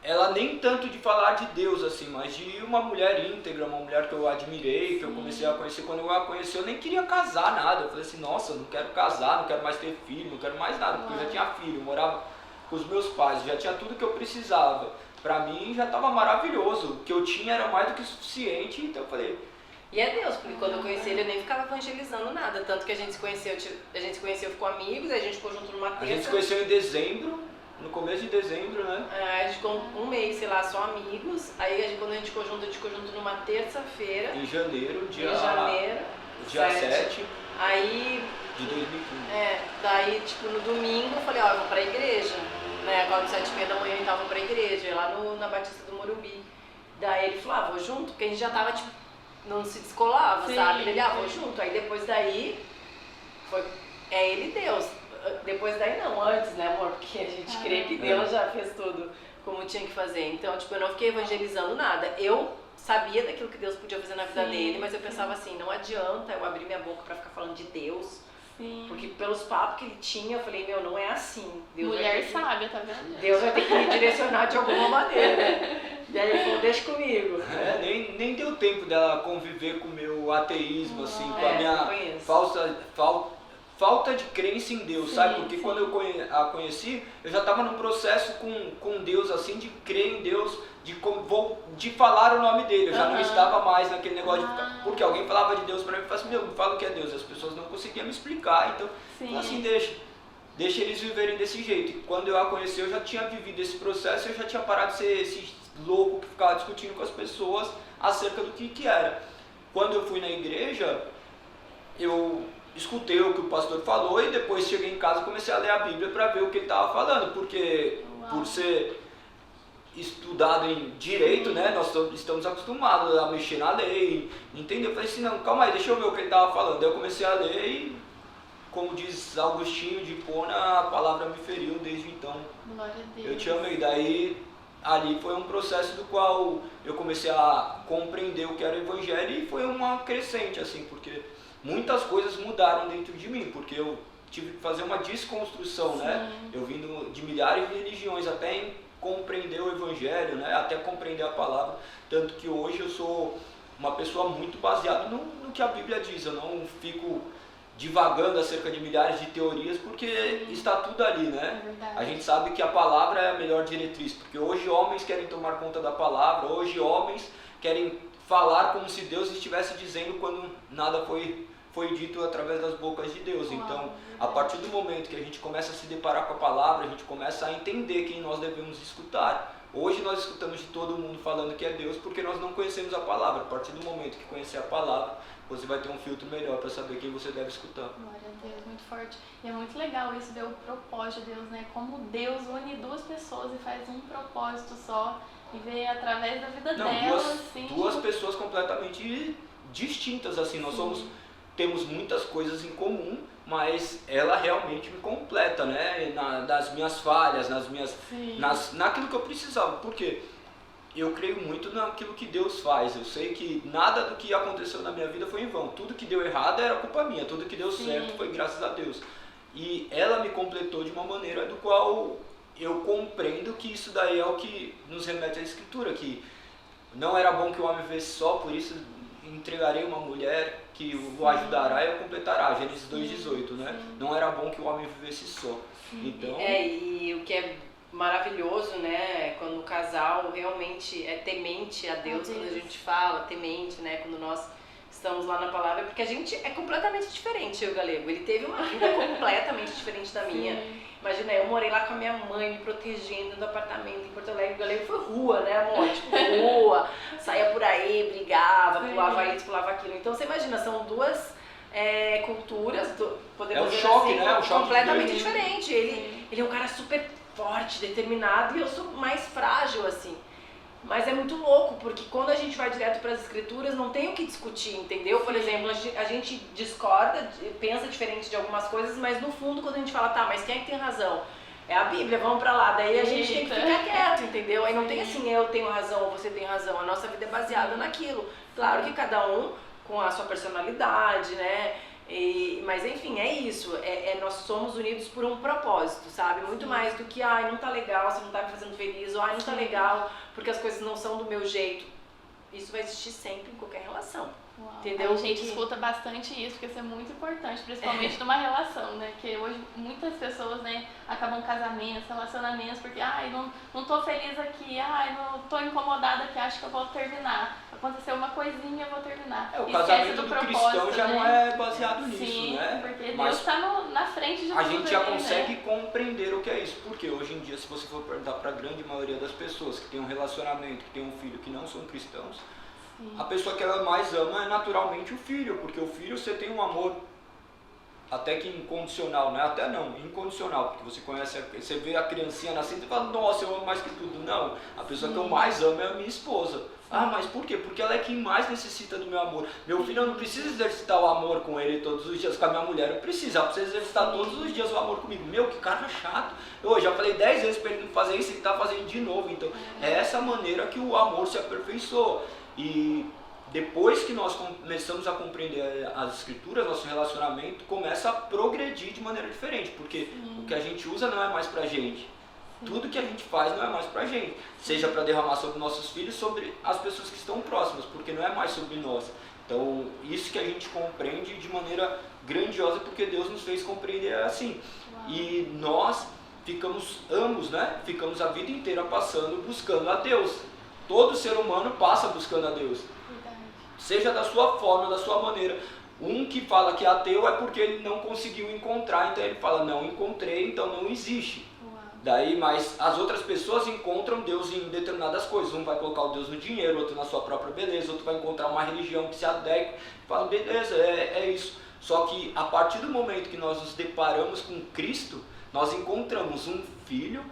Ela nem tanto de falar de Deus assim, mas de uma mulher íntegra, uma mulher que eu admirei, que eu comecei a conhecer. Quando eu a conheci, eu nem queria casar nada. Eu falei assim, nossa, não quero casar, não quero mais ter filho, não quero mais nada, porque eu já tinha filho, eu morava com os meus pais, já tinha tudo que eu precisava. Pra mim já estava maravilhoso, o que eu tinha era mais do que suficiente, então eu falei... E é Deus, porque quando eu conheci ele eu nem ficava evangelizando nada, tanto que a gente se conheceu, ficou amigos, a gente ficou junto numa terça. A gente se conheceu em dezembro, no começo de dezembro, né? A gente ficou um mês, sei lá, só amigos, aí quando a gente ficou junto numa terça-feira. Em janeiro, dia 7. Aí... de 2015. Daí tipo no domingo eu falei, eu vou pra igreja. Né, agora às 7h30 da manhã a gente tava pra igreja, lá na Batista do Morumbi. Daí ele falou, vou junto, porque a gente já tava tipo, não se descolava, sabe? Ele, vou junto. Aí depois daí, ele e Deus. Depois daí não, antes, né amor? Porque a gente crê que Deus já fez tudo como tinha que fazer. Então, tipo, eu não fiquei evangelizando nada. Eu sabia daquilo que Deus podia fazer na vida dele, mas eu pensava assim, não adianta eu abrir minha boca pra ficar falando de Deus. Sim. Porque pelos papos que ele tinha, eu falei, não é assim. Deus mulher sábia, tá vendo? Deus vai ter que me direcionar de alguma maneira. E aí ele falou, deixa comigo. Nem deu tempo dela conviver com o meu ateísmo, assim, com a minha falta de crença em Deus, sabe? Porque quando eu a conheci, eu já estava num processo com Deus, assim, de crer em Deus, de falar o nome dele. Eu já não estava mais naquele negócio de ficar, porque alguém falava de Deus para mim e falava assim, me fala o que é Deus. As pessoas não conseguiam me explicar, então, assim, deixa eles viverem desse jeito. E quando eu a conheci, eu já tinha vivido esse processo, eu já tinha parado de ser esse louco que ficava discutindo com as pessoas acerca do que era. Quando eu fui na igreja, eu escutei o que o pastor falou e depois cheguei em casa e comecei a ler a Bíblia para ver o que ele estava falando, porque por ser estudado em direito, né, nós estamos acostumados a mexer na lei, entendeu? Eu falei assim, não, calma aí, deixa eu ver o que ele estava falando. Daí eu comecei a ler e, como diz Agostinho de Hipona, a palavra me feriu desde então. Glória a Deus. Eu te amei. Daí, ali foi um processo do qual eu comecei a compreender o que era o evangelho e foi uma crescente, assim, porque muitas coisas mudaram dentro de mim, porque eu tive que fazer uma desconstrução, né? Eu vindo de milhares de religiões até compreender o evangelho, né? Até compreender a palavra, tanto que hoje eu sou uma pessoa muito baseada no que a Bíblia diz. Eu não fico divagando acerca de milhares de teorias, porque está tudo ali, né? A gente sabe que a palavra é a melhor diretriz, porque hoje homens querem tomar conta da palavra, hoje homens querem falar como se Deus estivesse dizendo quando nada foi dito através das bocas de Deus. Então, a partir do momento que a gente começa a se deparar com a palavra, a gente começa a entender quem nós devemos escutar. Hoje nós escutamos de todo mundo falando que é Deus porque nós não conhecemos a palavra. A partir do momento que conhecer a palavra, você vai ter um filtro melhor para saber quem você deve escutar. Glória a Deus, muito forte. E é muito legal isso, ver o propósito de Deus, né? Como Deus une duas pessoas e faz um propósito só e vê através da vida delas, assim. Duas pessoas completamente distintas, assim. Nós temos muitas coisas em comum, mas ela realmente me completa, né? Nas minhas falhas, naquilo que eu precisava. Por quê? eu creio muito naquilo que Deus faz. Eu sei que nada do que aconteceu na minha vida foi em vão. Tudo que deu errado era culpa minha. Tudo que deu certo foi graças a Deus. E ela me completou de uma maneira do qual eu compreendo que isso daí é o que nos remete à Escritura, que não era bom que o homem vivesse só, por isso entregarei uma mulher que o ajudará e o completará. Gênesis 2,18, né? Não era bom que o homem vivesse só. Então... E o que é maravilhoso, né, quando o casal realmente é temente a Deus, quando a gente fala temente, né, quando nós estamos lá na palavra, porque a gente é completamente diferente, eu e o Galego. Ele teve uma vida completamente diferente da minha. Imagina, eu morei lá com a minha mãe, me protegendo do apartamento em Porto Alegre. O Galego foi rua, né, amor? Tipo, rua, saía por aí, brigava, pulava isso, pulava aquilo. Então você imagina, são duas culturas, podemos dizer choque, assim, né? O choque completamente diferente. Ele é um cara super forte, determinado, e eu sou mais frágil, assim. Mas é muito louco, porque quando a gente vai direto para as escrituras, não tem o que discutir, entendeu? Por exemplo, a gente discorda, pensa diferente de algumas coisas, mas no fundo, quando a gente fala, tá, mas quem é que tem razão? É a Bíblia, vamos pra lá. Daí a gente tem que ficar quieto, entendeu? Aí não tem assim, eu tenho razão ou você tem razão. A nossa vida é baseada naquilo. Claro que cada um com a sua personalidade, né? Mas enfim, é isso. Nós somos unidos por um propósito, sabe? Muito mais do que, ai, não tá legal, você não tá me fazendo feliz, ou ai, não tá legal porque as coisas não são do meu jeito. Isso vai existir sempre em qualquer relação. Uau. Entendeu? A gente escuta bastante isso, porque isso é muito importante, principalmente numa relação, né? Porque hoje muitas pessoas, né, acabam casamentos, relacionamentos, porque, ai, não tô feliz aqui, ai, não tô incomodada aqui, acho que eu vou terminar. Aconteceu uma coisinha, eu vou terminar. O casamento do cristão já não é baseado nisso, sim, né? Porque Mas Deus tá na frente de tudo. a gente já aí, consegue né? compreender o que é isso. Porque hoje em dia, se você for perguntar para a grande maioria das pessoas que tem um relacionamento, que tem um filho que não são cristãos, a pessoa que ela mais ama é naturalmente o filho, porque o filho você tem um amor até que incondicional, né? Até não, incondicional, porque você conhece, você vê a criancinha nascendo e fala, nossa, eu amo mais que tudo. Não, a pessoa que eu mais amo é a minha esposa. Ah, mas por quê? Porque ela é quem mais necessita do meu amor. Meu filho, eu não preciso exercitar o amor com ele todos os dias, com a minha mulher eu preciso, ela precisa exercitar todos os dias o amor comigo. Meu, que cara chato. Eu já falei 10 vezes para ele não fazer isso, ele tá fazendo de novo. Então, é essa maneira que o amor se aperfeiçoa. E depois que nós começamos a compreender as escrituras, nosso relacionamento começa a progredir de maneira diferente, porque o que a gente usa não é mais pra gente. Tudo que a gente faz não é mais pra gente, seja para derramar sobre nossos filhos, sobre as pessoas que estão próximas, porque não é mais sobre nós. Então, isso que a gente compreende de maneira grandiosa, porque Deus nos fez compreender assim. E nós ficamos, ambos, né? Ficamos a vida inteira passando, buscando a Deus. Todo ser humano passa buscando a Deus. Seja da sua forma, da sua maneira. Um que fala que é ateu é porque ele não conseguiu encontrar, então ele fala, não encontrei, então não existe. Daí, mas as outras pessoas encontram Deus em determinadas coisas. Um vai colocar o Deus no dinheiro, outro na sua própria beleza, outro vai encontrar uma religião que se adequa e fala, beleza, é isso. Só que a partir do momento que nós nos deparamos com Cristo, nós encontramos um filho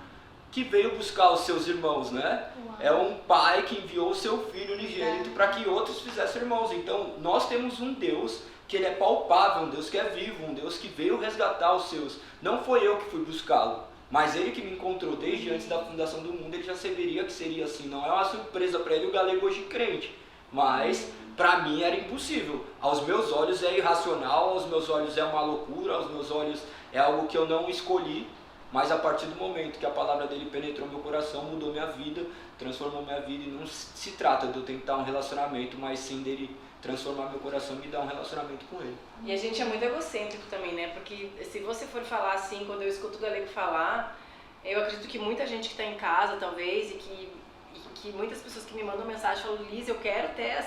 que veio buscar os seus irmãos, né? É um pai que enviou o seu filho unigênito para que outros fizessem irmãos. Então, nós temos um Deus que ele é palpável, um Deus que é vivo, um Deus que veio resgatar os seus. Não foi eu que fui buscá-lo, mas ele que me encontrou desde antes da fundação do mundo, ele já saberia que seria assim. Não é uma surpresa para ele o Galego hoje crente, mas para mim era impossível. Aos meus olhos é irracional, aos meus olhos é uma loucura, aos meus olhos é algo que eu não escolhi. Mas a partir do momento que a palavra dele penetrou meu coração, mudou minha vida, transformou minha vida. E não se trata de eu tentar um relacionamento, mas sim dele transformar meu coração e me dar um relacionamento com ele. E a gente é muito egocêntrico também, né? Porque se você for falar assim, quando eu escuto o Galego falar, eu acredito que muita gente que está em casa, talvez, e que muitas pessoas que me mandam mensagem falam, Liz, eu quero ter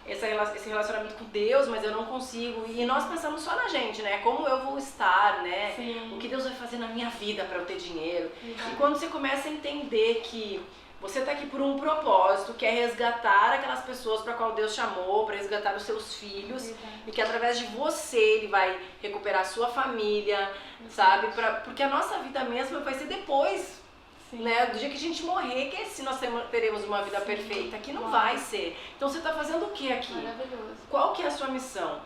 esse relacionamento com Deus, mas eu não consigo. E nós pensamos só na gente, né? Como eu vou estar, né? Sim. O que Deus vai fazer na minha vida para eu ter dinheiro. E quando você começa a entender que você está aqui por um propósito, que é resgatar aquelas pessoas para qual Deus chamou, para resgatar os seus filhos, e que através de você Ele vai recuperar a sua família, sabe? Porque a nossa vida mesma vai ser depois, né? Do dia que a gente morrer, que se nós teremos uma vida perfeita, que não vai ser. Então você está fazendo o que aqui? Maravilhoso. Qual que é a sua missão?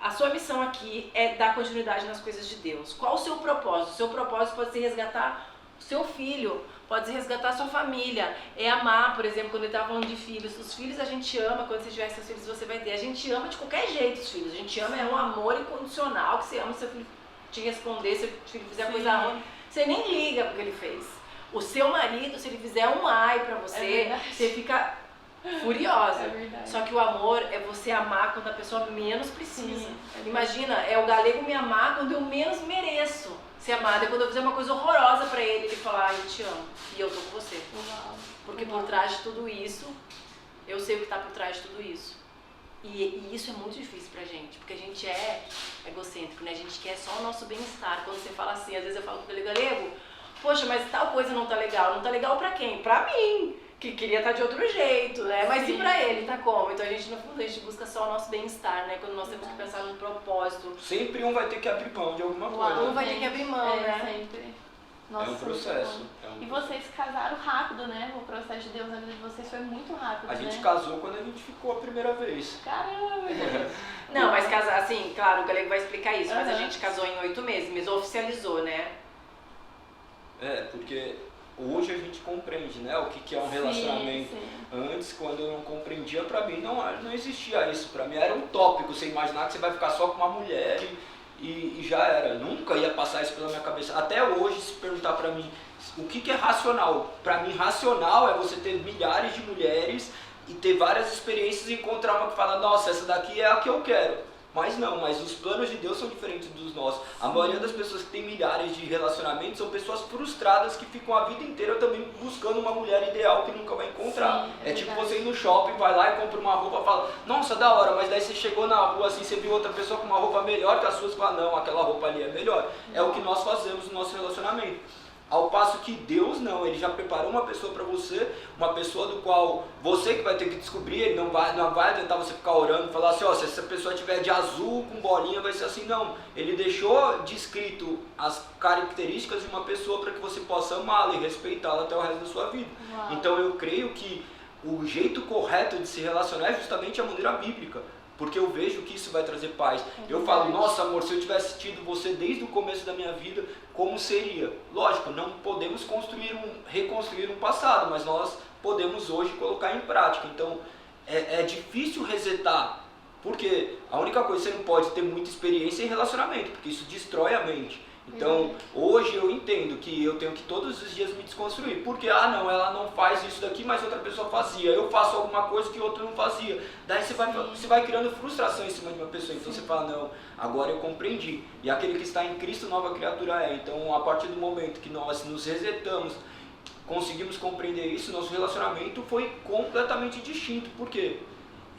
A sua missão aqui é dar continuidade nas coisas de Deus. Qual o seu propósito? O seu propósito pode ser resgatar seu filho, pode resgatar a sua família, é amar, por exemplo, quando ele estava falando de filhos. Os filhos a gente ama, quando você tiver seus filhos você vai ter. A gente ama de qualquer jeito os filhos, a gente ama, é um amor incondicional, que você ama seu filho te responder, se o filho fizer coisa ruim, você nem liga pro que ele fez. O seu marido, se ele fizer um ai pra você, você fica furiosa. Só que o amor é você amar quando a pessoa menos precisa. Imagina, é o galego me amar quando eu menos mereço ser amada. É quando eu fizer uma coisa horrorosa pra ele, ele falar, eu te amo e eu tô com você. Porque por trás de tudo isso, eu sei o que tá por trás de tudo isso. E isso é muito difícil pra gente, porque a gente é egocêntrico, né? A gente quer só o nosso bem-estar. Quando você fala assim, às vezes eu falo com o galego, poxa, mas tal coisa não tá legal. Não tá legal pra quem? Pra mim, que queria estar de outro jeito, né? Mas e pra ele, tá como? Então a gente, no fundo, a gente busca só o nosso bem-estar, né? Quando nós temos que pensar num propósito. Sempre um vai ter que abrir mão de alguma coisa. Um vai ter que abrir mão, né? Sempre. Nossa, é um processo. E vocês casaram rápido, né? O processo de Deus na vida de vocês foi muito rápido, A gente né? casou quando a gente ficou a primeira vez. Caramba! Não, mas casar, assim, claro, o galego vai explicar isso, mas a gente casou em 8 meses, mas oficializou, né? Porque hoje a gente compreende, né, o que é um relacionamento. Sim. Antes, quando eu não compreendia, pra mim não existia isso. Pra mim era um tópico, você imaginar que você vai ficar só com uma mulher e já era. Nunca ia passar isso pela minha cabeça. Até hoje, se perguntar pra mim o que é racional. Pra mim, racional é você ter milhares de mulheres e ter várias experiências e encontrar uma que fala, nossa, essa daqui é a que eu quero. Mas não, mas os planos de Deus são diferentes dos nossos. A maioria das pessoas que tem milhares de relacionamentos são pessoas frustradas que ficam a vida inteira também buscando uma mulher ideal que nunca vai encontrar. Sim, tipo você ir no shopping, vai lá e compra uma roupa e fala, nossa, da hora, mas daí você chegou na rua assim, você viu outra pessoa com uma roupa melhor que a sua e fala, não, aquela roupa ali é melhor. É o que nós fazemos no nosso relacionamento. Ao passo que Deus não, Ele já preparou uma pessoa para você, uma pessoa do qual você que vai ter que descobrir, Ele não vai adiantar você ficar orando, falar assim, ó, se essa pessoa tiver de azul com bolinha vai ser assim, não. Ele deixou descrito as características de uma pessoa para que você possa amá-la e respeitá-la até o resto da sua vida. Uau. Então eu creio que o jeito correto de se relacionar é justamente a maneira bíblica. Porque eu vejo que isso vai trazer paz. Eu falo, nossa amor, se eu tivesse tido você desde o começo da minha vida, como seria? Lógico, não podemos reconstruir um passado, mas nós podemos hoje colocar em prática. Então, é difícil resetar, porque a única coisa que você não pode ter muita experiência em relacionamento, porque isso destrói a mente. Então, hoje eu entendo que eu tenho que todos os dias me desconstruir. Porque, não, ela não faz isso daqui, mas outra pessoa fazia. Eu faço alguma coisa que outra não fazia. Daí você vai criando frustração em cima de uma pessoa. Então você fala, não, agora eu compreendi. E aquele que está em Cristo, nova criatura é. Então, a partir do momento que nós nos resetamos, conseguimos compreender isso, nosso relacionamento foi completamente distinto. Por quê?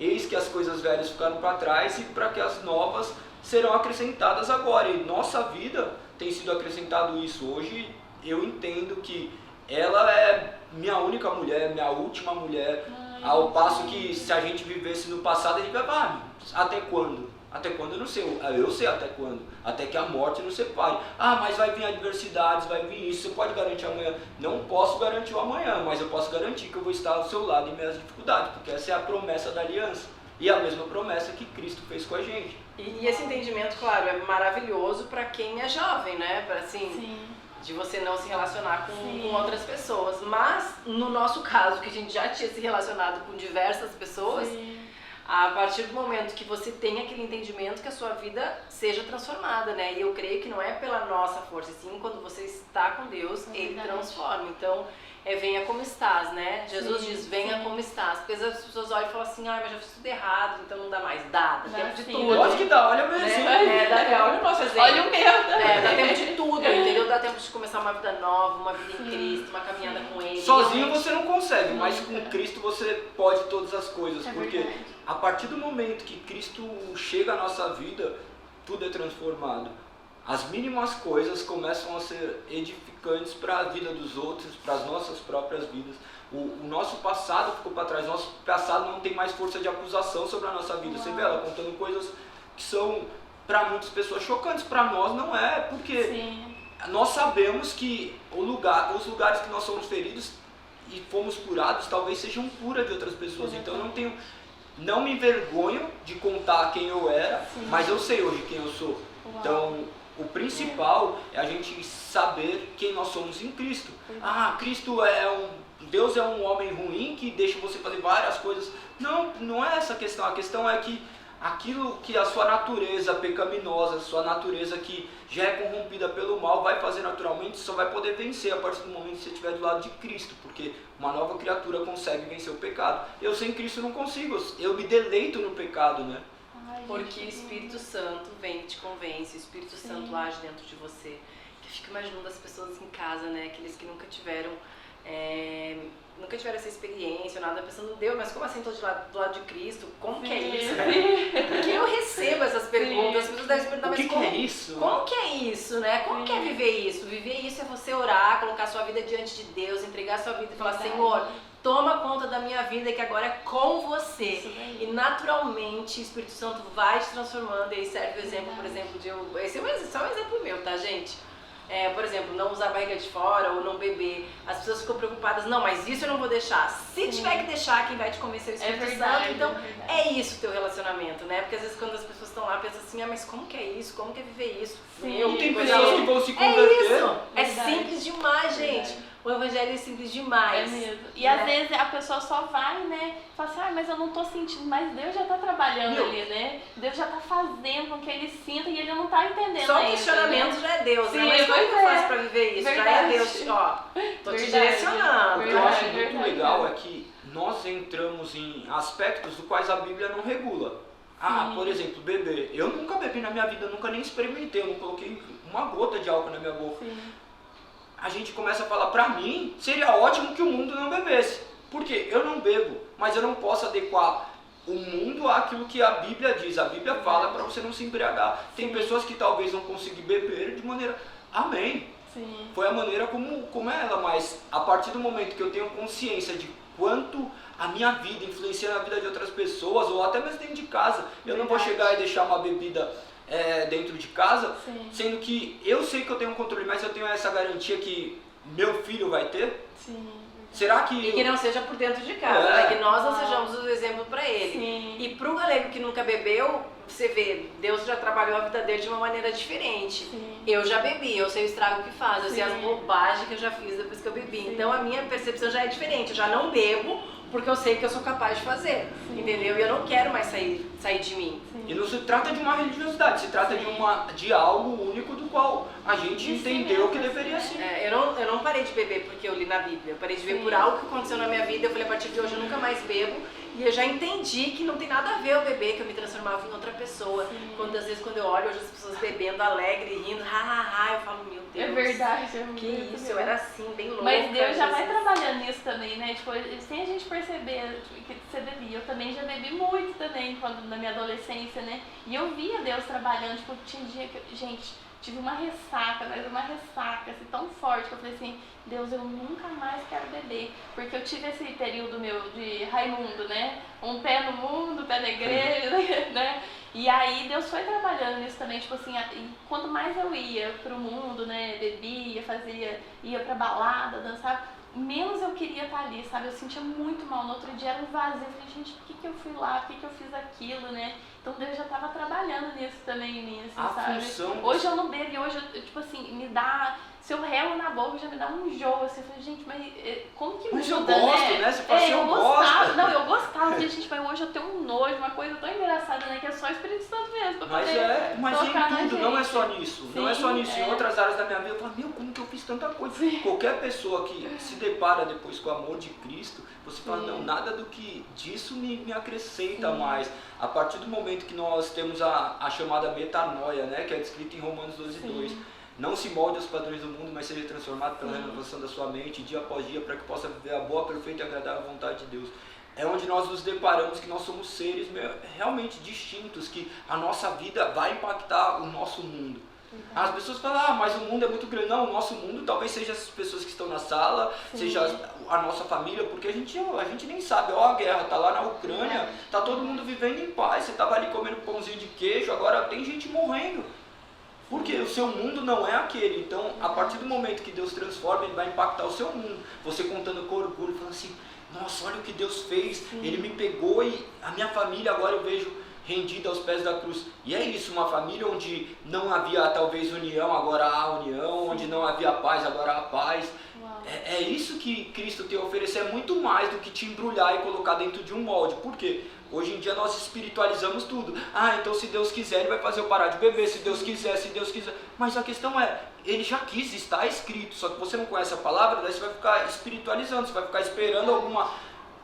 Eis que as coisas velhas ficaram para trás e para que as novas serão acrescentadas agora. E nossa vida tem sido acrescentado isso. Hoje eu entendo que ela é minha única mulher, minha última mulher. Ao passo que se a gente vivesse no passado, a gente vai, até quando? Até quando eu não sei, eu sei até quando. Até que a morte nos separe. Mas vai vir adversidades, vai vir isso, você pode garantir amanhã. Não posso garantir o amanhã, mas eu posso garantir que eu vou estar ao seu lado em minhas dificuldades, porque essa é a promessa da aliança. E a mesma promessa que Cristo fez com a gente. E esse entendimento, claro, é maravilhoso para quem é jovem, né? Para assim, de você não se relacionar com outras pessoas. Mas, no nosso caso, que a gente já tinha se relacionado com diversas pessoas, a partir do momento que você tem aquele entendimento que a sua vida seja transformada, né? E eu creio que não é pela nossa força, sim, quando você está com Deus, Ele transforma. Então, venha como estás, né? Jesus diz, venha como estás. Porque às vezes as pessoas olham e falam assim, mas já fiz tudo errado, então não dá mais. Dá tempo de tudo. Lógico que dá, olha o meu exemplo. Olha o nosso exemplo. Olha o meu. Dá tempo de tudo, entendeu? Dá tempo de começar uma vida nova, uma vida em Cristo, uma caminhada com Ele. Sozinho você não consegue, mas com Cristo você pode todas as coisas. Porque a partir do momento que Cristo chega à nossa vida, tudo é transformado. As mínimas coisas começam a ser edificantes para a vida dos outros, para as nossas próprias vidas. O nosso passado ficou para trás, nosso passado não tem mais força de acusação sobre a nossa vida. Você vê ela contando coisas que são para muitas pessoas chocantes, para nós não é, porque nós sabemos que os lugares que nós somos feridos e fomos curados talvez sejam cura de outras pessoas. Então eu não me envergonho de contar quem eu era, mas eu sei hoje quem eu sou. Então O principal é a gente saber quem nós somos em Cristo. Cristo Deus é um homem ruim que deixa você fazer várias coisas. Não, não é essa a questão. A questão é que aquilo que a sua natureza pecaminosa, a sua natureza que já é corrompida pelo mal, vai fazer naturalmente, só vai poder vencer a partir do momento que você estiver do lado de Cristo, porque uma nova criatura consegue vencer o pecado. Eu sem Cristo não consigo, eu me deleito no pecado, né? Porque o Espírito Santo vem e te convence, o Espírito Santo age dentro de você. Que fica imaginando as pessoas em casa, né? Aqueles que nunca tiveram essa experiência, nada, pensando, Deus, mas como assim estou do lado de Cristo? Como que é isso? Porque eu recebo essas perguntas, as pessoas devem se perguntar, mas como é isso? Como que é isso, né? Como que é viver isso? Viver isso é você orar, colocar sua vida diante de Deus, entregar sua vida e falar, Senhor, toma conta da minha vida que agora é com você. E naturalmente o Espírito Santo vai te transformando. E aí serve o exemplo, por exemplo, esse é só um exemplo meu, tá, gente? Por exemplo, não usar a barriga de fora ou não beber. As pessoas ficam preocupadas, não, mas isso eu não vou deixar. Se tiver que deixar, quem vai te convencer é o Espírito Santo. Então, é isso o teu relacionamento, né? Porque às vezes quando as pessoas estão lá, pensam assim, mas como que é isso? Como que é viver isso? Tem pessoas que vão se converter. É isso! É simples demais, gente. O evangelho é simples demais. É mesmo. E às vezes a pessoa só vai, né? Fala assim, mas eu não tô sentindo. Mas Deus já tá trabalhando ali, né? Deus já tá fazendo com que ele sinta e ele não tá entendendo só ainda. Só o questionamento já é Deus, sim, né? Mas como que eu faço pra viver isso? Já é Deus, ó. Tô te direcionando. O que eu acho muito legal é que nós entramos em aspectos dos quais a Bíblia não regula. Por exemplo, beber. Eu nunca bebi na minha vida, eu nunca nem experimentei, eu não coloquei uma gota de álcool na minha boca. Sim. A gente começa a falar, pra mim, seria ótimo que o mundo não bebesse. Porque eu não bebo, mas eu não posso adequar o mundo àquilo que a Bíblia diz. A Bíblia fala para você não se embriagar. Tem pessoas que talvez não consigam beber de maneira... Amém. Sim. Foi a maneira como é ela, mas a partir do momento que eu tenho consciência de quanto a minha vida influencia na vida de outras pessoas, ou até mesmo dentro de casa, eu não vou chegar e deixar uma bebida... dentro de casa, sendo que eu sei que eu tenho um controle, mas eu tenho essa garantia que meu filho vai ter? Sim. Será que... E que não seja por dentro de casa, né? Que nós não sejamos o exemplo para ele. Sim. E pro galego que nunca bebeu, você vê, Deus já trabalhou a vida dele de uma maneira diferente. Sim. Eu já bebi, eu sei o estrago que faz, eu sei as bobagens que eu já fiz depois que eu bebi. Então a minha percepção já é diferente, eu já não bebo porque eu sei que eu sou capaz de fazer, entendeu? E eu não quero mais sair de mim. E não se trata de uma religiosidade, se trata de algo único do qual a gente entendeu que deveria ser. Eu não parei de beber porque eu li na Bíblia, eu parei de beber por algo que aconteceu na minha vida, eu falei, a partir de hoje eu nunca mais bebo. E eu já entendi que não tem nada a ver eu beber, que eu me transformava em outra pessoa. Às vezes quando eu olho hoje as pessoas bebendo, alegre, rindo, eu falo, meu Deus. É verdade, que isso, eu era assim, bem louca. Mas Deus já vai trabalhando nisso também, né? Tipo, sem a gente perceber que você bebia. Eu também já bebi muito também na minha adolescência, né? E eu via Deus trabalhando, tipo, tinha dia que, gente, tive uma ressaca, mas uma ressaca assim, tão forte que eu falei assim, Deus, eu nunca mais quero beber. Porque eu tive esse período meu de Raimundo, né? Um pé no mundo, um pé na igreja, né? E aí Deus foi trabalhando nisso também, tipo assim, e quanto mais eu ia pro mundo, né? Bebia, ia pra balada, dançava, menos eu queria estar ali, sabe? Eu sentia muito mal. No outro dia era um vazio. Eu falei, gente, por que eu fui lá? Por que eu fiz aquilo, né? Então Deus já estava trabalhando nisso também em mim, assim, sabe? Função... Hoje eu não bebo e hoje, tipo assim, me dá... Se eu relo na boca, já me dá um enjoo, assim. Eu falei, gente, mas como que muda, mas eu gosto, né? Você fala assim, eu gostava. Gosto. Não, eu gostava. Eu falei, gente, mas hoje eu tenho um nojo, uma coisa tão engraçada, né? Que é só o Espírito Santo mesmo. Pra Mas em tudo, não é só nisso. Sim, não é só nisso. Em outras áreas da minha vida, eu falo, meu, como que eu fiz tanta coisa? Sim. Qualquer pessoa que se depara depois com o amor de Cristo, você fala, não, nada do que disso me acrescenta mais. A partir do momento que nós temos a chamada metanoia, né? Que é descrita em Romanos 12:2. Não se molde aos padrões do mundo, mas seja transformado pela renovação da sua mente, dia após dia, para que possa viver a boa, perfeita e agradável vontade de Deus. É onde nós nos deparamos que nós somos seres realmente distintos, que a nossa vida vai impactar o nosso mundo. As pessoas falam, mas o mundo é muito grande. Não, o nosso mundo talvez seja as pessoas que estão na sala, seja a nossa família, porque a gente nem sabe, a guerra tá lá na Ucrânia, tá todo mundo vivendo em paz, você tava ali comendo pãozinho de queijo, agora tem gente morrendo. Porque o seu mundo não é aquele. Então, a partir do momento que Deus transforma, Ele vai impactar o seu mundo. Você contando com orgulho, falando assim, nossa, olha o que Deus fez. Ele me pegou e a minha família agora eu vejo rendida aos pés da cruz. E é isso, uma família onde não havia talvez união, agora há união, onde não havia paz, agora há paz. É isso que Cristo tem a oferecer, é muito mais do que te embrulhar e colocar dentro de um molde. Por quê? Hoje em dia nós espiritualizamos tudo. Então se Deus quiser Ele vai fazer eu parar de beber, se Deus quiser. Mas a questão é, Ele já quis, está escrito, só que você não conhece a palavra, daí você vai ficar espiritualizando, você vai ficar esperando alguma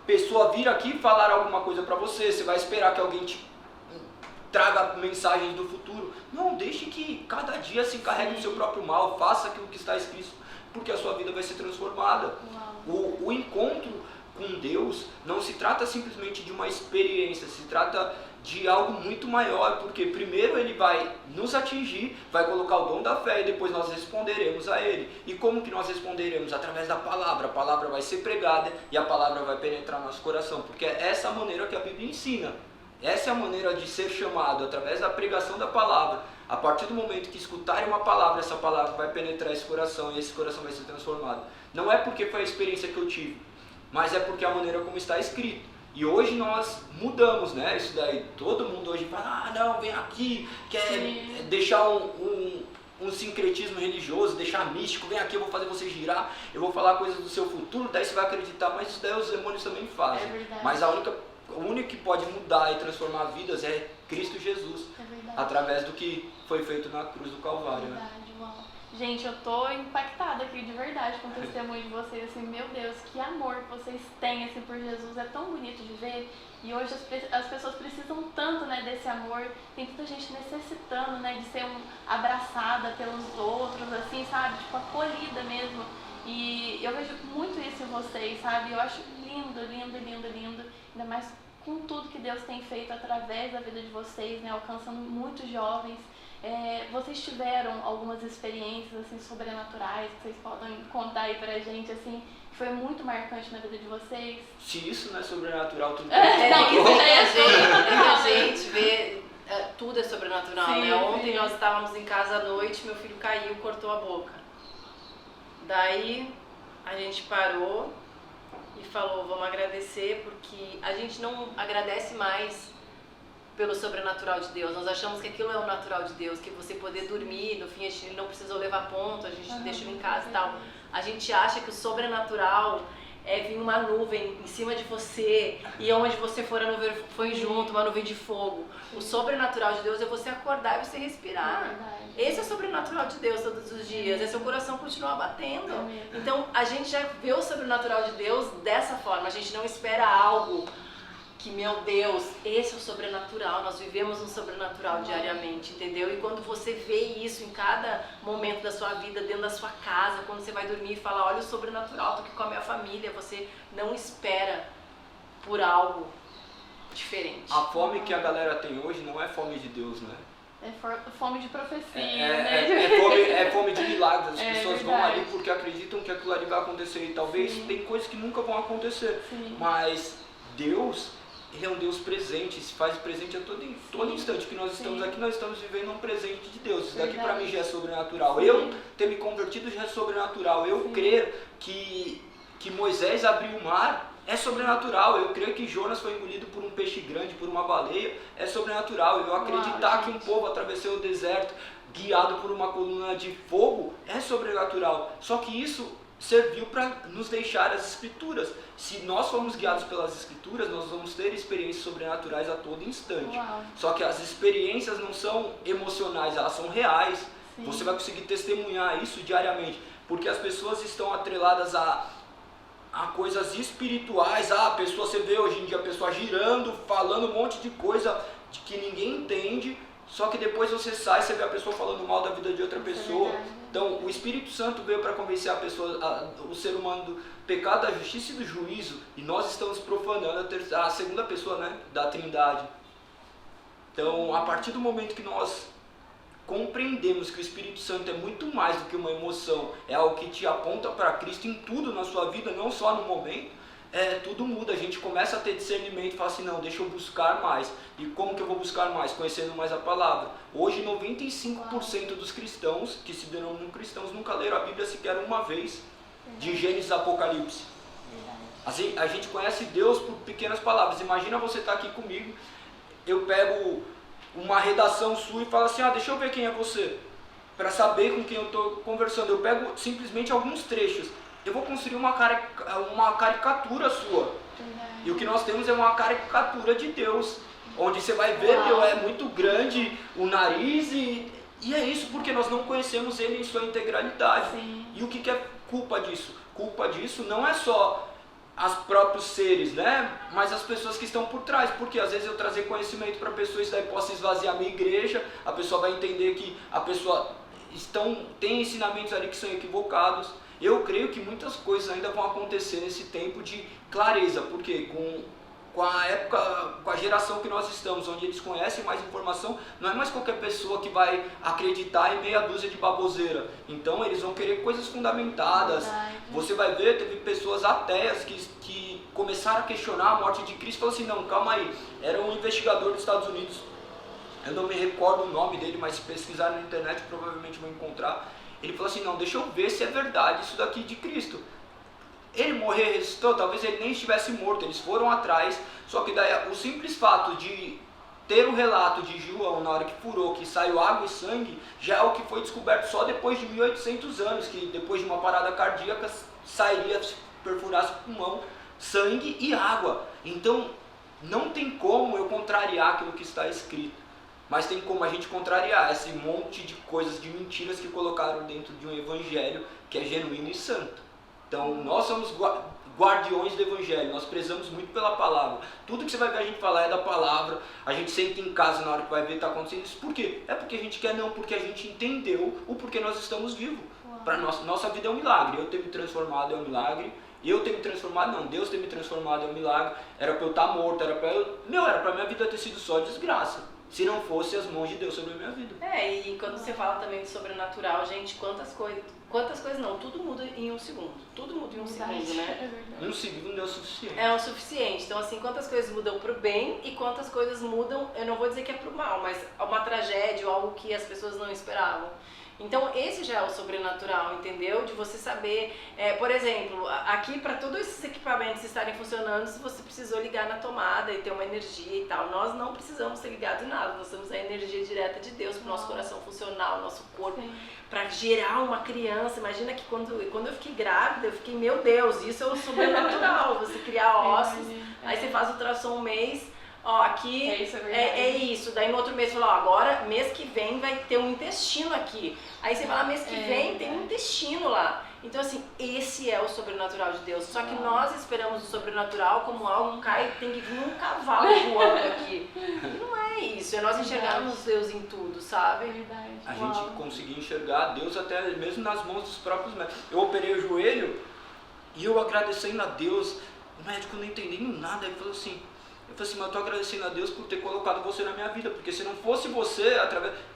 pessoa vir aqui falar alguma coisa para você, você vai esperar que alguém te traga mensagens do futuro. Não, deixe que cada dia se encarregue do seu próprio mal, faça aquilo que está escrito, porque a sua vida vai ser transformada. O encontro com Deus não se trata simplesmente de uma experiência, se trata de algo muito maior, porque primeiro Ele vai nos atingir, vai colocar o dom da fé e depois nós responderemos a Ele. E como que nós responderemos? Através da palavra. A palavra vai ser pregada e a palavra vai penetrar no nosso coração, porque é essa a maneira que a Bíblia ensina. Essa é a maneira de ser chamado, através da pregação da palavra. A partir do momento que escutarem uma palavra, essa palavra vai penetrar esse coração e esse coração vai ser transformado. Não é porque foi a experiência que eu tive, mas é porque é a maneira como está escrito. E hoje nós mudamos, né? Isso daí, todo mundo hoje fala, não, vem aqui, quer deixar um sincretismo religioso, deixar místico, vem aqui, eu vou fazer você girar, eu vou falar coisas do seu futuro, daí você vai acreditar, mas isso daí os demônios também fazem. Mas o único que pode mudar e transformar vidas é Cristo Jesus, através do que foi feito na cruz do Calvário. Né? Gente, eu tô impactada aqui de verdade com o testemunho de vocês, assim, meu Deus, que amor que vocês têm assim, por Jesus, é tão bonito de ver. E hoje as pessoas precisam tanto, né, desse amor, tem tanta gente necessitando, né, de ser abraçada pelos outros, assim, sabe, tipo, acolhida mesmo. E eu vejo muito isso em vocês, sabe, eu acho lindo, lindo, lindo, lindo, ainda mais com tudo que Deus tem feito através da vida de vocês, né, alcançando muitos jovens. Vocês tiveram algumas experiências assim, sobrenaturais que vocês podem contar aí pra gente, assim, que foi muito marcante na vida de vocês? Se isso não é sobrenatural, tudo não, isso já é a gente vê, tudo é sobrenatural, sim, né? Ontem nós estávamos em casa à noite, meu filho caiu, cortou a boca. Daí a gente parou e falou, vamos agradecer, porque a gente não agradece mais pelo sobrenatural de Deus. Nós achamos que aquilo é o natural de Deus, que você poder dormir, no fim a gente não precisou levar ponto, a gente deixou em casa e tal. A gente acha que o sobrenatural é vir uma nuvem em cima de você e onde você for a nuvem foi junto, uma nuvem de fogo. O sobrenatural de Deus é você acordar e você respirar. Esse é o sobrenatural de Deus todos os dias, é seu coração continuar batendo. Então a gente já vê o sobrenatural de Deus dessa forma, a gente não espera algo que, meu Deus, esse é o sobrenatural, nós vivemos um sobrenatural diariamente, entendeu? E quando você vê isso em cada momento da sua vida, dentro da sua casa, quando você vai dormir e fala, olha o sobrenatural, tô aqui com a minha família, você não espera por algo diferente. A fome que a galera tem hoje não é fome de Deus, né? É fome de profecia, né? É fome de milagres. As pessoas vão ali porque acreditam que aquilo ali vai acontecer. E talvez tem coisas que nunca vão acontecer. Mas Deus, Ele é um Deus presente, se faz presente a todo instante que nós estamos aqui, nós estamos vivendo um presente de Deus. Isso daqui para mim já é sobrenatural. Eu ter me convertido já é sobrenatural. Eu crer que Moisés abriu o mar é sobrenatural. Eu creio que Jonas foi engolido por um peixe grande, por uma baleia, é sobrenatural. Eu acreditar que um povo atravessou o deserto guiado por uma coluna de fogo é sobrenatural. Só que isso serviu para nos deixar as escrituras. Se nós formos guiados pelas escrituras, nós vamos ter experiências sobrenaturais a todo instante. Só que as experiências não são emocionais, elas são reais. Você vai conseguir testemunhar isso diariamente, porque as pessoas estão atreladas a coisas espirituais. A pessoa, você vê hoje em dia a pessoa girando, falando um monte de coisa que ninguém entende, só que depois você sai, você vê a pessoa falando mal da vida de outra pessoa. Então o Espírito Santo veio para convencer a pessoa, o ser humano, do pecado, da justiça e do juízo, e nós estamos profanando a segunda pessoa, né, da Trindade. Então a partir do momento que nós compreendemos que o Espírito Santo é muito mais do que uma emoção, é algo que te aponta para Cristo em tudo na sua vida, não só no momento, tudo muda. A gente começa a ter discernimento e fala assim, não, deixa eu buscar mais. E como que eu vou buscar mais? Conhecendo mais a palavra. Hoje 95% dos cristãos que se denominam cristãos nunca leram a Bíblia sequer uma vez, de Gênesis a Apocalipse. Assim, a gente conhece Deus por pequenas palavras. Imagina você estar aqui comigo, eu pego uma redação sua e falo assim, deixa eu ver quem é você, para saber com quem eu estou conversando. Eu pego simplesmente alguns trechos. Eu vou construir uma caricatura sua. E o que nós temos é uma caricatura de Deus, onde você vai ver, meu, é muito grande o nariz e é isso porque nós não conhecemos ele em sua integralidade. Sim. E o que é culpa disso? Culpa disso não é só os próprios seres, né? Mas as pessoas que estão por trás, porque às vezes eu trazer conhecimento para a pessoa, isso daí possa esvaziar a minha igreja, a pessoa vai entender que a pessoa tem ensinamentos ali que são equivocados. Eu creio que muitas coisas ainda vão acontecer nesse tempo de clareza, porque com a época, com a geração que nós estamos, onde eles conhecem mais informação, não é mais qualquer pessoa que vai acreditar em meia dúzia de baboseira. Então eles vão querer coisas fundamentadas. Você vai ver, teve pessoas ateias que começaram a questionar a morte de Cristo e falaram assim, não, calma aí, era um investigador dos Estados Unidos, eu não me recordo o nome dele, mas se pesquisar na internet provavelmente vão encontrar. Ele falou assim, não, deixa eu ver se é verdade isso daqui de Cristo. Ele morreu e ressuscitou, talvez ele nem estivesse morto, eles foram atrás, só que daí o simples fato de ter o relato de João na hora que furou, que saiu água e sangue, já é o que foi descoberto só depois de 1800 anos, que depois de uma parada cardíaca sairia, se perfurasse o pulmão, sangue e água. Então não tem como eu contrariar aquilo que está escrito, mas tem como a gente contrariar esse monte de coisas, de mentiras que colocaram dentro de um evangelho que é genuíno e santo. Então, nós somos guardiões do Evangelho, nós prezamos muito pela palavra. Tudo que você vai ver a gente falar é da palavra, a gente senta em casa na hora que vai ver está acontecendo isso. Por quê? É porque a gente quer, não, porque a gente entendeu o porquê nós estamos vivos. Para nossa vida é um milagre, eu ter me transformado é um milagre, eu ter me transformado, não, Deus ter me transformado é um milagre. Era para eu estar morto, era para minha vida ter sido só desgraça, se não fosse as mãos de Deus sobre a minha vida. E quando você fala também de sobrenatural, gente, quantas coisas não, tudo muda em um segundo. Tudo muda em um segundo, né? Um segundo é o suficiente. É o suficiente. Então, assim, quantas coisas mudam pro bem e quantas coisas mudam, eu não vou dizer que é pro mal, mas uma tragédia ou algo que as pessoas não esperavam. Então, esse já é o sobrenatural, entendeu? De você saber, por exemplo, aqui para todos esses equipamentos estarem funcionando, se você precisou ligar na tomada e ter uma energia e tal, nós não precisamos ser ligados em nada, nós temos a energia direta de Deus para o nosso coração funcionar, o nosso corpo, para gerar uma criança. Imagina que quando eu fiquei grávida, eu fiquei, meu Deus, isso é o sobrenatural, você criar ossos, aí você faz ultrassom um mês, aqui é isso, daí no outro mês você fala, agora mês que vem vai ter um intestino aqui, aí você fala, mês que vem tem um intestino lá. Então assim, esse é o sobrenatural de Deus, só que nós esperamos o sobrenatural como algo tem que vir um cavalo voando aqui, e não é isso, é nós enxergarmos Deus em tudo, sabe? A gente conseguir enxergar Deus até mesmo nas mãos dos próprios médicos. Eu operei o joelho e eu agradecendo a Deus, o médico não entendendo nada, ele falou assim, mas eu estou agradecendo a Deus por ter colocado você na minha vida, porque se não fosse você,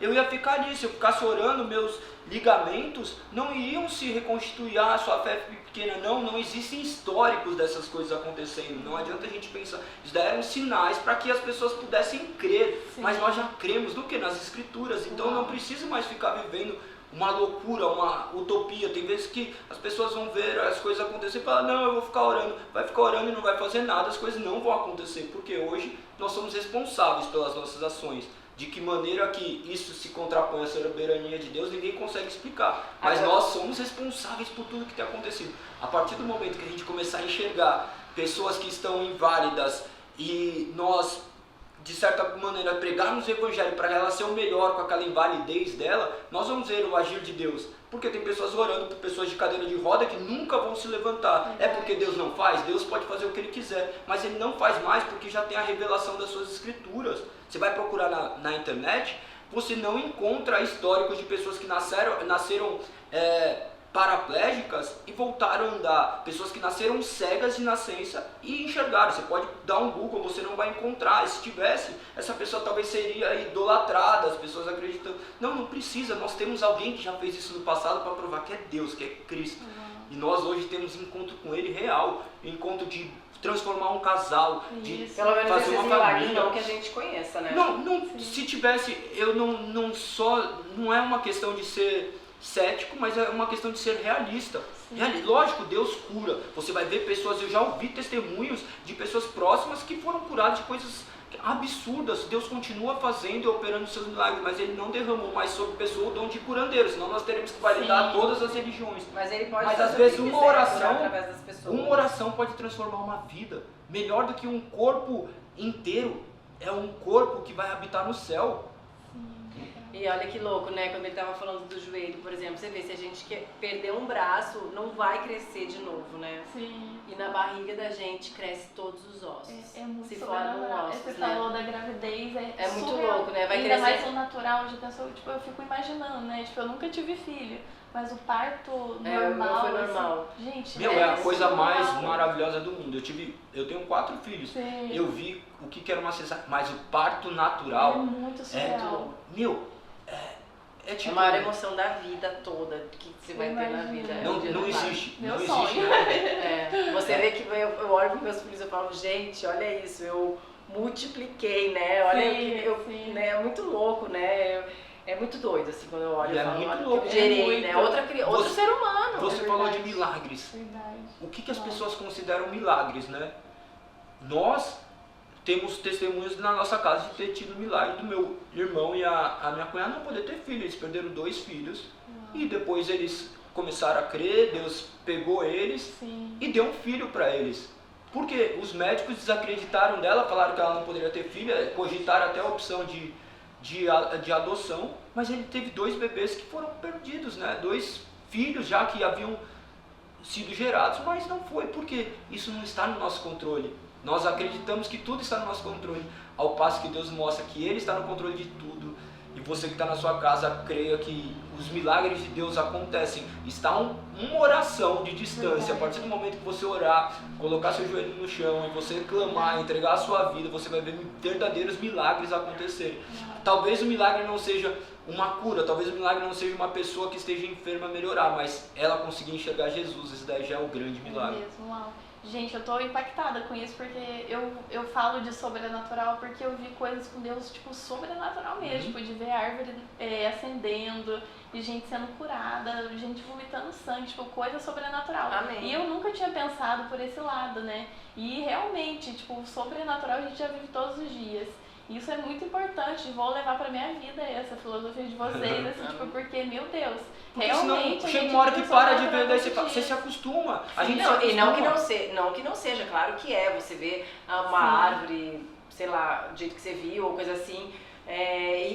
eu ia ficar ali, se eu ficasse orando, meus ligamentos não iriam se reconstituir, sua fé é pequena, não existem históricos dessas coisas acontecendo, não adianta a gente pensar, isso daí eram sinais para que as pessoas pudessem crer, mas nós já cremos do que? Nas escrituras, então eu não preciso mais ficar vivendo uma loucura, uma utopia. Tem vezes que as pessoas vão ver as coisas acontecer e falar, não, eu vou ficar orando. Vai ficar orando e não vai fazer nada, as coisas não vão acontecer, porque hoje nós somos responsáveis pelas nossas ações. De que maneira que isso se contrapõe à soberania de Deus, ninguém consegue explicar. Mas nós somos responsáveis por tudo que tem acontecido. A partir do momento que a gente começar a enxergar pessoas que estão inválidas e nós, de certa maneira, pregarmos o Evangelho para ela ser o melhor com aquela invalidez dela, nós vamos ver o agir de Deus. Porque tem pessoas orando por pessoas de cadeira de roda que nunca vão se levantar. É porque Deus não faz? Deus pode fazer o que Ele quiser, mas Ele não faz mais porque já tem a revelação das suas escrituras. Você vai procurar na internet, você não encontra históricos de pessoas que nasceram paraplégicas e voltaram a andar, pessoas que nasceram cegas de nascença e enxergaram. Você pode dar um Google, você não vai encontrar. E se tivesse, essa pessoa talvez seria idolatrada, as pessoas acreditam. Não precisa, nós temos alguém que já fez isso no passado para provar que é Deus, que é Cristo. E nós hoje temos encontro com Ele real, encontro de transformar um casal, de pelo menos fazer uma família. Não que a gente conheça, né? Se tivesse, eu não é uma questão de ser cético, mas é uma questão de ser realista. Lógico, Deus cura. Você vai ver pessoas, eu já ouvi testemunhos de pessoas próximas que foram curadas de coisas absurdas. Deus continua fazendo e operando seus milagres, mas Ele não derramou mais sobre pessoa o dom de curandeiro, senão nós teremos que validar todas as religiões. Mas Ele pode Mas fazer às vezes o que uma quiser oração, através das pessoas. uma oração pode transformar uma vida. Melhor do que um corpo inteiro, é um corpo que vai habitar no céu. E olha que louco, né? Quando ele tava falando do joelho, por exemplo, você vê, se a gente perder um braço, não vai crescer de novo, né? Sim. E na barriga da gente cresce todos os ossos. É muito se formam sobrenatural. ossos, Você né? falou da gravidez, É muito surreal. louco, né? Vai Ainda crescer. mais o natural, de pessoa, tipo, eu fico imaginando, né? Tipo, eu nunca tive filho, mas o parto O meu normal, foi normal. assim, gente, Meu, é a coisa surreal. mais maravilhosa do mundo. Eu tenho 4 filhos. Sim. Eu vi o que era uma cesárea, mas o parto É natural muito surreal. meu, é É tipo... a maior emoção da vida toda que você vai ter na Imagina. vida. Não, É o dia não do parto. existe. Meu não sonho. existe, né? É, você vê que eu olho para meus filhos e falo, gente, olha isso, eu multipliquei, né? Olha, Sim. né? É muito louco, né? É muito doido, assim, quando eu olho E e é falo, muito olha o louco. que eu gerei, É né? muito. Outro ser humano. Você É falou de verdade. milagres. Verdade. O que as Uau. pessoas consideram milagres, né? Nós temos testemunhos na nossa casa de ter tido milagre do meu irmão e a minha cunhada não poder ter filho. Eles perderam 2 filhos e depois eles começaram a crer, Deus pegou eles Sim. e deu um filho para eles. Porque os médicos desacreditaram dela, falaram que ela não poderia ter filho, cogitaram até a opção de adoção, mas ele teve 2 bebês que foram perdidos, né? 2 filhos já que haviam sido gerados, mas não foi, porque isso não está no nosso controle. Nós acreditamos que tudo está no nosso controle, ao passo que Deus mostra que Ele está no controle de tudo. E você que está na sua casa, creia que os milagres de Deus acontecem. Está uma oração de distância. A partir do momento que você orar, colocar seu joelho no chão e você clamar, entregar a sua vida, você vai ver verdadeiros milagres acontecerem. Talvez o milagre não seja uma cura, talvez o milagre não seja uma pessoa que esteja enferma melhorar, mas ela conseguir enxergar Jesus, esse daí já é o grande milagre. É mesmo, uau. Gente, eu tô impactada com isso porque eu falo de sobrenatural porque eu vi coisas com Deus, tipo, sobrenatural mesmo, tipo, de ver árvore acendendo, de gente sendo curada, gente vomitando sangue, tipo, coisa sobrenatural. Amém. E eu nunca tinha pensado por esse lado, né? E realmente, tipo, o sobrenatural a gente já vive todos os dias. Isso é muito importante, vou levar pra minha vida essa filosofia de vocês, assim, tipo, porque, meu Deus, Porque realmente senão a chega gente uma hora que vive para de ver, sobrenatural daí todos os você se dias. acostuma. A gente Não, se e não acostuma. que não seja, claro que é. Você vê uma Sim. árvore, sei lá, do jeito que você viu, ou coisa assim.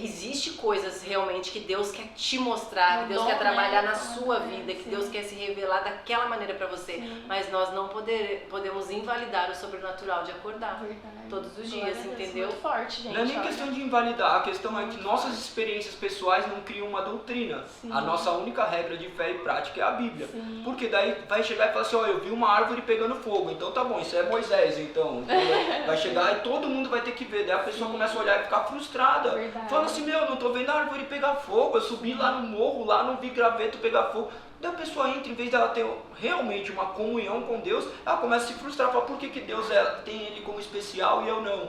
Existe coisas realmente que Deus quer te mostrar, que Deus quer trabalhar na sua vida, que Sim. Deus quer se revelar daquela maneira pra você. Sim. Mas nós não podemos invalidar o sobrenatural de acordar Verdade. todos os Glória dias, a Deus, entendeu? Muito forte, gente. Não é nem olha. questão de invalidar, a questão é que nossas experiências pessoais não criam uma doutrina. Sim. A nossa única regra de fé e prática é a Bíblia. Sim. Porque daí vai chegar e falar assim, ó, eu vi uma árvore pegando fogo, então tá bom, isso é Moisés, então. Vai chegar e todo mundo vai ter que ver, daí a pessoa Sim. começa a olhar e ficar frustrada. Verdade. Fala assim, meu, não tô vendo a árvore pegar fogo, eu subi lá no morro, lá não vi graveto pegar fogo. Daí a pessoa entra, em vez dela ter realmente uma comunhão com Deus, ela começa a se frustrar, fala, por que Deus tem ele como especial e eu não?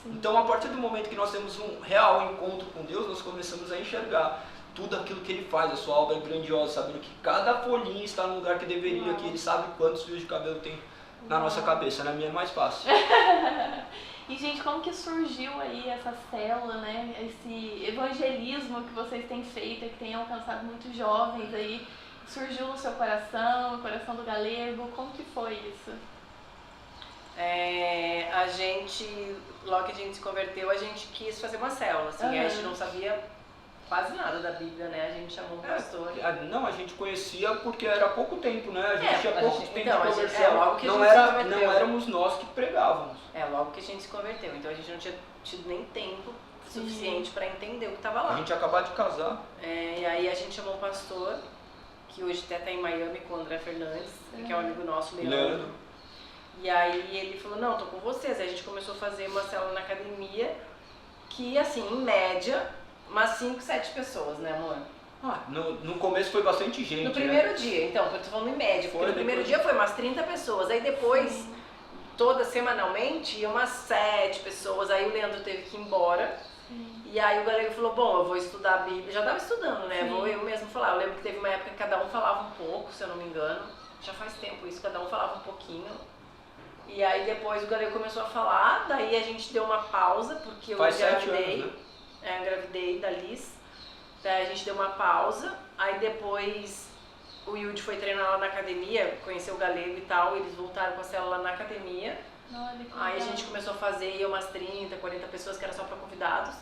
Sim. Então, a partir do momento que nós temos um real encontro com Deus, nós começamos a enxergar tudo aquilo que Ele faz, a sua obra é grandiosa, sabendo que cada folhinha está no lugar que deveria, Uau. que Ele sabe quantos fios de cabelo tem na nossa cabeça, na minha é mais fácil. E, gente, como que surgiu aí essa célula, né? Esse evangelismo que vocês têm feito e que tem alcançado muitos jovens aí, surgiu no seu coração, no coração do Galego, como que foi isso? A gente, logo que a gente se converteu, a gente quis fazer uma célula, assim, a gente não sabia quase nada da Bíblia, né? A gente chamou um pastor. Não, a gente conhecia porque era pouco tempo, né? A gente tinha pouco tempo então, de a gente- conversão. logo que a Não gente se não converteu. éramos nós que pregávamos. Logo que a gente se converteu, então a gente não tinha tido nem tempo suficiente para entender o que estava A lá. gente tinha acabado de casar. E aí a gente chamou um pastor, que hoje até está em Miami com o André Fernandes, que é um amigo nosso, Leandro. E aí ele falou, não, tô com vocês. Aí a gente começou a fazer uma célula na academia, que assim, em média, umas 5, 7 pessoas, né, amor? No começo foi bastante gente, No né? primeiro dia, então, eu tô falando em média, porque Foi, no primeiro depois- dia foi umas 30 pessoas, aí depois, semanalmente, iam umas 7 pessoas, aí o Leandro teve que ir embora, e aí o Galego falou, bom, eu vou estudar a Bíblia, já tava estudando, né, Sim. vou eu mesmo falar, eu lembro que teve uma época que cada um falava um pouco, se eu não me engano, já faz tempo isso, cada um falava um pouquinho, E aí depois o Galego começou a falar, daí a gente deu uma pausa, porque eu Faz 7 engravidei. anos, né? Eu engravidei da Liz. Daí a gente deu uma pausa, aí depois o Yudi foi treinar lá na academia, conheceu o Galego e tal, eles voltaram com a célula na academia. Olha que Aí a legal. gente começou a fazer, ia umas 30, 40 pessoas que era só para convidados.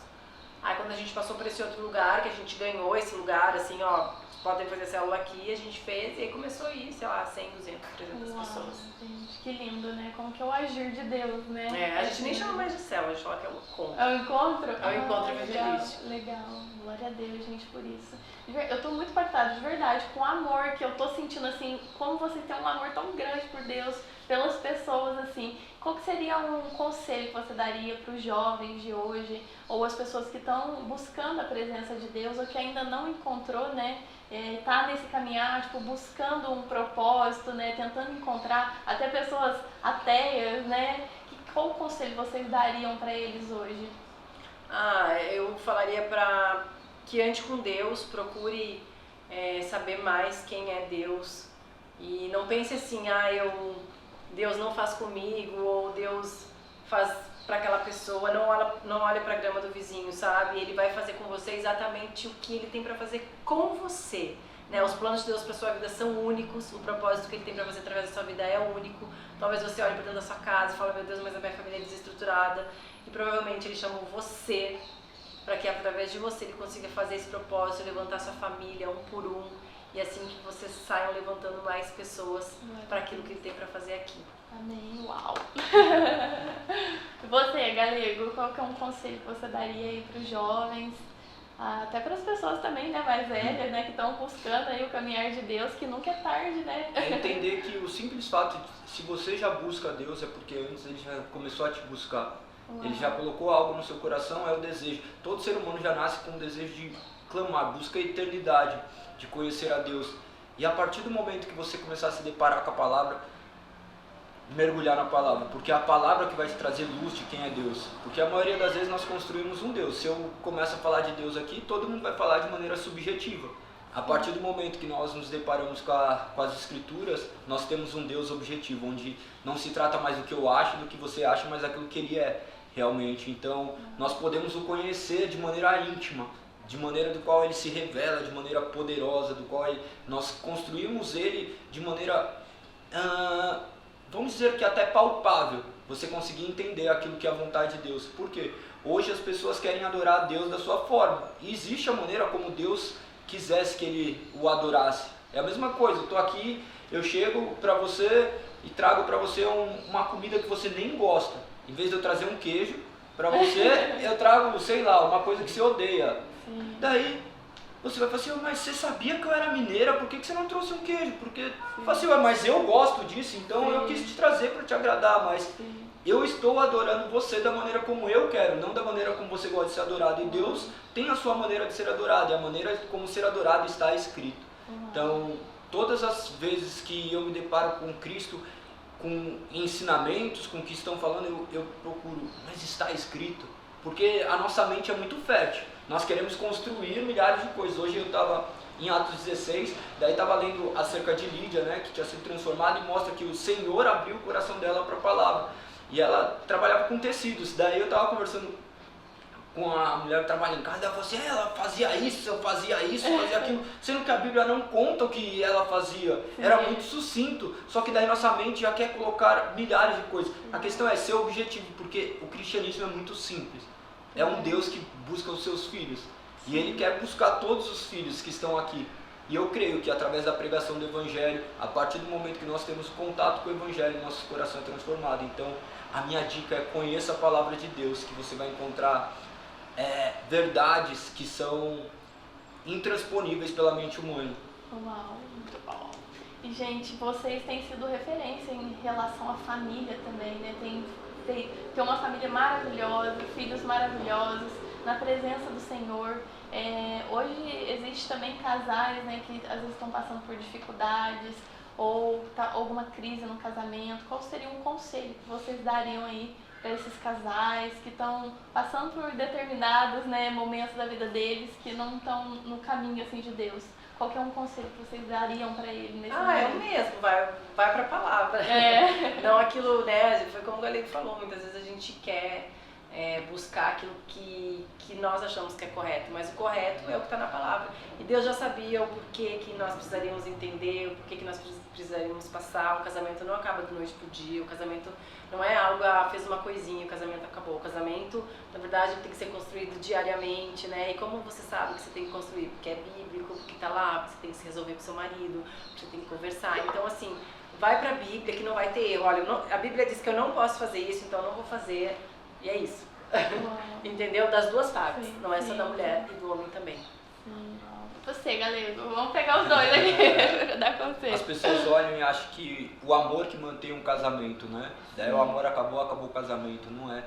Aí quando a gente passou para esse outro lugar, que a gente ganhou esse lugar, assim, ó, podem fazer célula aqui, a gente fez, e aí começou a ir, sei lá, 100, 200, 300 Uau, pessoas. gente, que lindo, né? Como que é o agir de Deus, né? É, a gente nem chama mais de célula, a gente fala que é um encontro. É o encontro? É o encontro evangelístico. Legal, glória a Deus, gente, por isso. Eu tô muito impactada, de verdade, com o amor que eu tô sentindo, assim, como você tem um amor tão grande por Deus, pelas pessoas, assim. Qual que seria um conselho que você daria para os jovens de hoje, ou as pessoas que estão buscando a presença de Deus, ou que ainda não encontrou, né? Tá nesse caminhar, tipo, buscando um propósito, né? Tentando encontrar, até pessoas ateias, né? Qual conselho vocês dariam para eles hoje? Eu falaria para que ande com Deus, procure saber mais quem é Deus e não pense assim, Deus não faz comigo ou Deus faz para aquela pessoa, não olha para a grama do vizinho, sabe? Ele vai fazer com você exatamente o que ele tem para fazer com você. Né? Os planos de Deus para sua vida são únicos, o propósito que ele tem para você através da sua vida é único. Talvez você olhe para dentro da sua casa e fale, meu Deus, mas a minha família é desestruturada. E provavelmente ele chamou você para que através de você ele consiga fazer esse propósito, levantar sua família um por um. E assim que vocês saiam levantando mais pessoas para aquilo que ele tem para fazer aqui. Amém, uau! E você, Galego, qual que é um conselho que você daria aí para os jovens? Até para as pessoas também, né, mais velhas, né, que estão buscando aí o caminhar de Deus, que nunca é tarde, né? É entender que o simples fato de, se você já busca Deus, é porque antes ele já começou a te buscar. Uau. Ele já colocou algo no seu coração, é o desejo. Todo ser humano já nasce com o desejo de clamar, busca a eternidade, de conhecer a Deus. E a partir do momento que você começar a se deparar com a palavra, mergulhar na palavra, porque é a palavra que vai te trazer luz de quem é Deus. Porque a maioria das vezes nós construímos um Deus. Se eu começo a falar de Deus aqui, todo mundo vai falar de maneira subjetiva. A partir do momento que nós nos deparamos com as escrituras, nós temos um Deus objetivo, onde não se trata mais do que eu acho, do que você acha, mas daquilo que ele é realmente. Então, nós podemos o conhecer de maneira íntima, de maneira do qual ele se revela, de maneira poderosa, do qual nós construímos ele de maneira, vamos dizer que até palpável, você conseguir entender aquilo que é a vontade de Deus. Por quê? Hoje as pessoas querem adorar a Deus da sua forma, e existe a maneira como Deus quisesse que ele o adorasse. É a mesma coisa, eu estou aqui, eu chego para você e trago para você uma comida que você nem gosta. Em vez de eu trazer um queijo para você, eu trago, sei lá, uma coisa que você odeia. Sim. Daí você vai falar assim, mas você sabia que eu era mineira, por que você não trouxe um queijo? Porque eu falo assim, mas eu gosto disso, então eu quis te trazer para te agradar, mas eu estou adorando você da maneira como eu quero, não da maneira como você gosta de ser adorado. E Deus tem a sua maneira de ser adorado, e a maneira como ser adorado está escrito. Então, todas as vezes que eu me deparo com Cristo, com ensinamentos, com o que estão falando, eu procuro, mas está escrito. Porque a nossa mente é muito fértil. Nós queremos construir milhares de coisas. Hoje eu estava em Atos 16, daí estava lendo acerca de Lídia, né, que tinha sido transformada, e mostra que o Senhor abriu o coração dela para a palavra. E ela trabalhava com tecidos. Daí eu estava conversando com a mulher que trabalha em casa, ela falou assim, ela fazia isso, eu fazia isso, fazia aquilo, sendo que a Bíblia não conta o que ela fazia, era muito sucinto, só que daí nossa mente já quer colocar milhares de coisas. A questão é ser objetivo, porque o cristianismo é muito simples, é um Deus que busca os seus filhos, e Ele quer buscar todos os filhos que estão aqui. E eu creio que através da pregação do Evangelho, a partir do momento que nós temos contato com o Evangelho, nosso coração é transformado. Então, a minha dica é conheça a palavra de Deus, que você vai encontrar verdades que são intransponíveis pela mente humana. Uau, muito bom. E, gente, vocês têm sido referência em relação à família também, né? Tem uma família maravilhosa, filhos maravilhosos, na presença do Senhor. Hoje existe também casais, né, que às vezes estão passando por dificuldades ou alguma crise no casamento. Qual seria um conselho que vocês dariam aí para esses casais que estão passando por determinados, né, momentos da vida deles que não estão no caminho assim de Deus? Qual que é um conselho que vocês dariam para ele nesse momento? É o mesmo, vai para a palavra. É. Não aquilo, né, foi como o Galego falou, muitas vezes a gente quer buscar aquilo que nós achamos que é correto, mas o correto é o que está na palavra. E Deus já sabia o porquê que nós precisaríamos entender, o porquê que nós precisaríamos passar. O casamento não acaba de noite pro dia, o casamento não é algo, fez uma coisinha, o casamento acabou. O casamento, na verdade, tem que ser construído diariamente, né? E como você sabe que você tem que construir? Porque é bíblico, porque tá lá, porque você tem que se resolver com seu marido, porque você tem que conversar. Então, assim, vai pra Bíblia que não vai ter erro. Olha, a Bíblia diz que eu não posso fazer isso, então eu não vou fazer. E é isso. Entendeu? Das duas partes. Sim, não é só sim. da mulher e do homem também. Você, Galego, vamos pegar os dois aqui pra dar conselho. As pessoas olham e acham que o amor que mantém um casamento, né? Daí o amor acabou o casamento. Não é.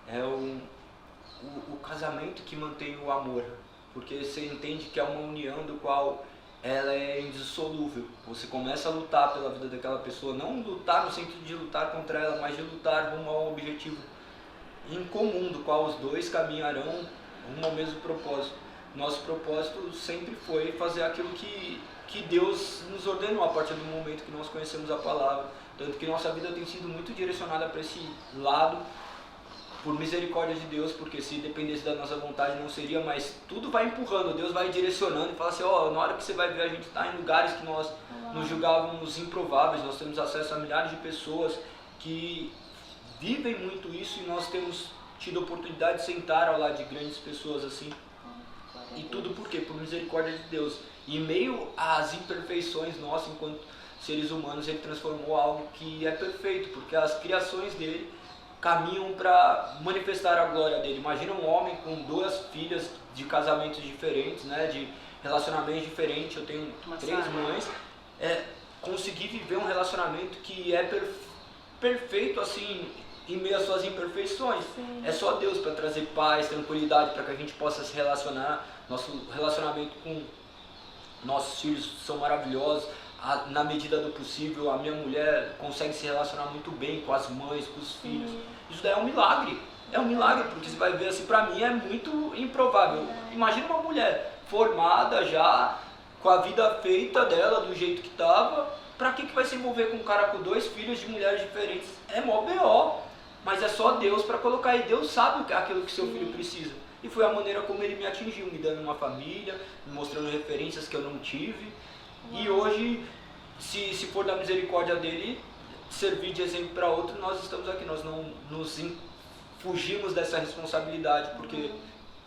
É o casamento que mantém o amor. Porque você entende que é uma união do qual ela é indissolúvel. Você começa a lutar pela vida daquela pessoa. Não lutar no sentido de lutar contra ela, mas de lutar rumo a um objetivo em comum, do qual os dois caminharão rumo ao mesmo propósito. Nosso propósito sempre foi fazer aquilo que Deus nos ordenou a partir do momento que nós conhecemos a palavra. Tanto que nossa vida tem sido muito direcionada para esse lado, por misericórdia de Deus, porque se dependesse da nossa vontade não seria, mas tudo vai empurrando, Deus vai direcionando e fala assim, na hora que você vai ver, a gente está em lugares que nós nos julgávamos improváveis, nós temos acesso a milhares de pessoas que vivem muito isso e nós temos tido a oportunidade de sentar ao lado de grandes pessoas assim. E tudo por quê? Por misericórdia de Deus. E em meio às imperfeições nossas enquanto seres humanos, Ele transformou algo que é perfeito, porque as criações dele caminham para manifestar a glória dele. Imagina um homem com 2 filhas de casamentos diferentes, né, de relacionamentos diferentes. Eu tenho 3 mães. Conseguir viver um relacionamento que é perfeito assim, em meio às suas imperfeições. Sim. É só Deus para trazer paz, tranquilidade, para que a gente possa se relacionar. Nosso relacionamento com nossos filhos são maravilhosos. Na medida do possível, a minha mulher consegue se relacionar muito bem com as mães, com os filhos. Isso daí é um milagre. É um milagre, porque você vai ver assim, para mim é muito improvável. Imagina uma mulher formada já, com a vida feita dela, do jeito que estava. Pra que vai se envolver com um cara com 2 filhos de mulheres diferentes? É mó B.O. Mas é só Deus para colocar, e Deus sabe aquilo que seu filho precisa. E foi a maneira como ele me atingiu, me dando uma família, me mostrando referências que eu não tive. E hoje, se for da misericórdia dele, servir de exemplo para outro, nós estamos aqui. Nós não nos fugimos dessa responsabilidade, porque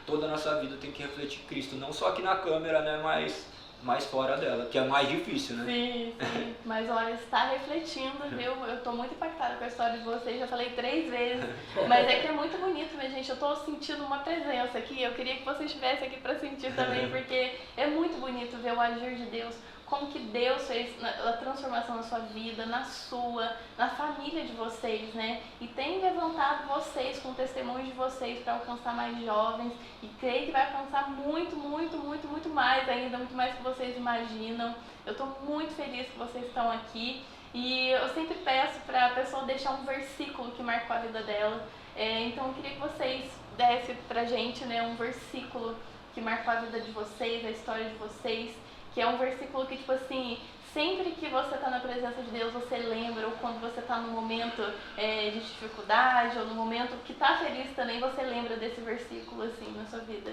toda a nossa vida tem que refletir Cristo. Não só aqui na câmera, né, mas mais fora dela, que é mais difícil, né? Sim, sim. Mas olha, está refletindo, viu? Eu tô muito impactada com a história de vocês, já falei 3 vezes. Mas é que é muito bonito, minha gente. Eu tô sentindo uma presença aqui. Eu queria que vocês estivessem aqui para sentir também, porque é muito bonito ver o agir de Deus. Como que Deus fez a transformação na sua vida, na família de vocês, né? E tem levantado vocês com o testemunho de vocês para alcançar mais jovens. E creio que vai alcançar muito, muito, muito, muito mais ainda, muito mais do que vocês imaginam. Eu estou muito feliz que vocês estão aqui. E eu sempre peço para a pessoa deixar um versículo que marcou a vida dela. Então eu queria que vocês dessem pra gente, né, um versículo que marcou a vida de vocês, a história de vocês. Que é um versículo que, tipo assim, sempre que você está na presença de Deus, você lembra, ou quando você está num momento de dificuldade, ou no momento que está feliz também, você lembra desse versículo, assim, na sua vida.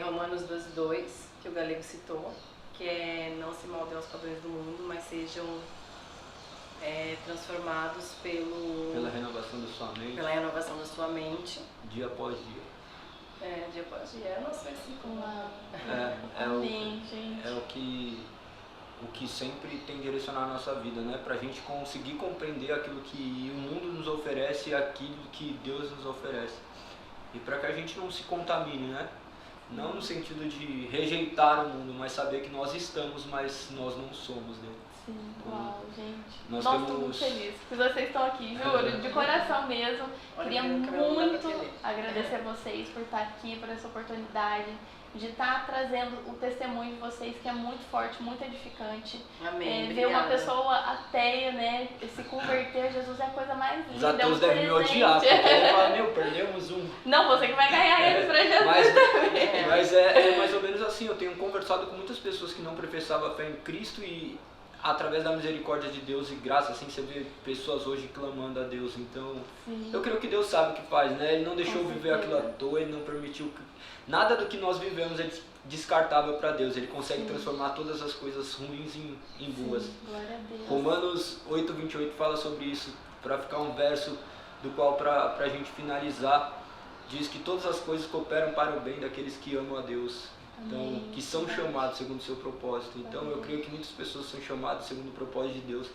Romanos 12:2, que o Galego citou, que é: não se moldem aos padrões do mundo, mas sejam transformados pela renovação da sua mente. Pela renovação da sua mente. Dia após dia. Dia após dia. É o nosso versículo. É o que sempre tem direcionado a nossa vida, né? Pra gente conseguir compreender aquilo que o mundo nos oferece e aquilo que Deus nos oferece. E para que a gente não se contamine, né? Não no sentido de rejeitar o mundo, mas saber que nós estamos, mas nós não somos, né? Sim, uau, gente. Nós Nossa, tô muito feliz que vocês estão aqui, juro, de coração mesmo. Queria muito agradecer a vocês por estar aqui, por essa oportunidade de estar trazendo o testemunho de vocês, que é muito forte, muito edificante. Amém. Ver uma pessoa ateia, né, se converter a Jesus é a coisa mais linda. Os ateus devem me odiar, porque ele fala, perdemos um. Não, você que vai ganhar eles pra Jesus mas é mais ou menos assim, eu tenho conversado com muitas pessoas que não professavam a fé em Cristo e através da misericórdia de Deus e graça, assim, você vê pessoas hoje clamando a Deus. Então, Sim. eu creio que Deus sabe o que faz, né? Ele não deixou Com viver certeza. aquilo à toa, Ele não permitiu que... Nada do que nós vivemos é descartável para Deus. Ele consegue Sim. transformar todas as coisas ruins em boas. Sim, glória a Deus. Romanos 8:28 fala sobre isso, para ficar um verso do qual, para a gente finalizar, diz que todas as coisas cooperam para o bem daqueles que amam a Deus. Então, Amém. que são chamados segundo o seu propósito. Então, eu Amém. creio que muitas pessoas são chamadas segundo o propósito de Deus.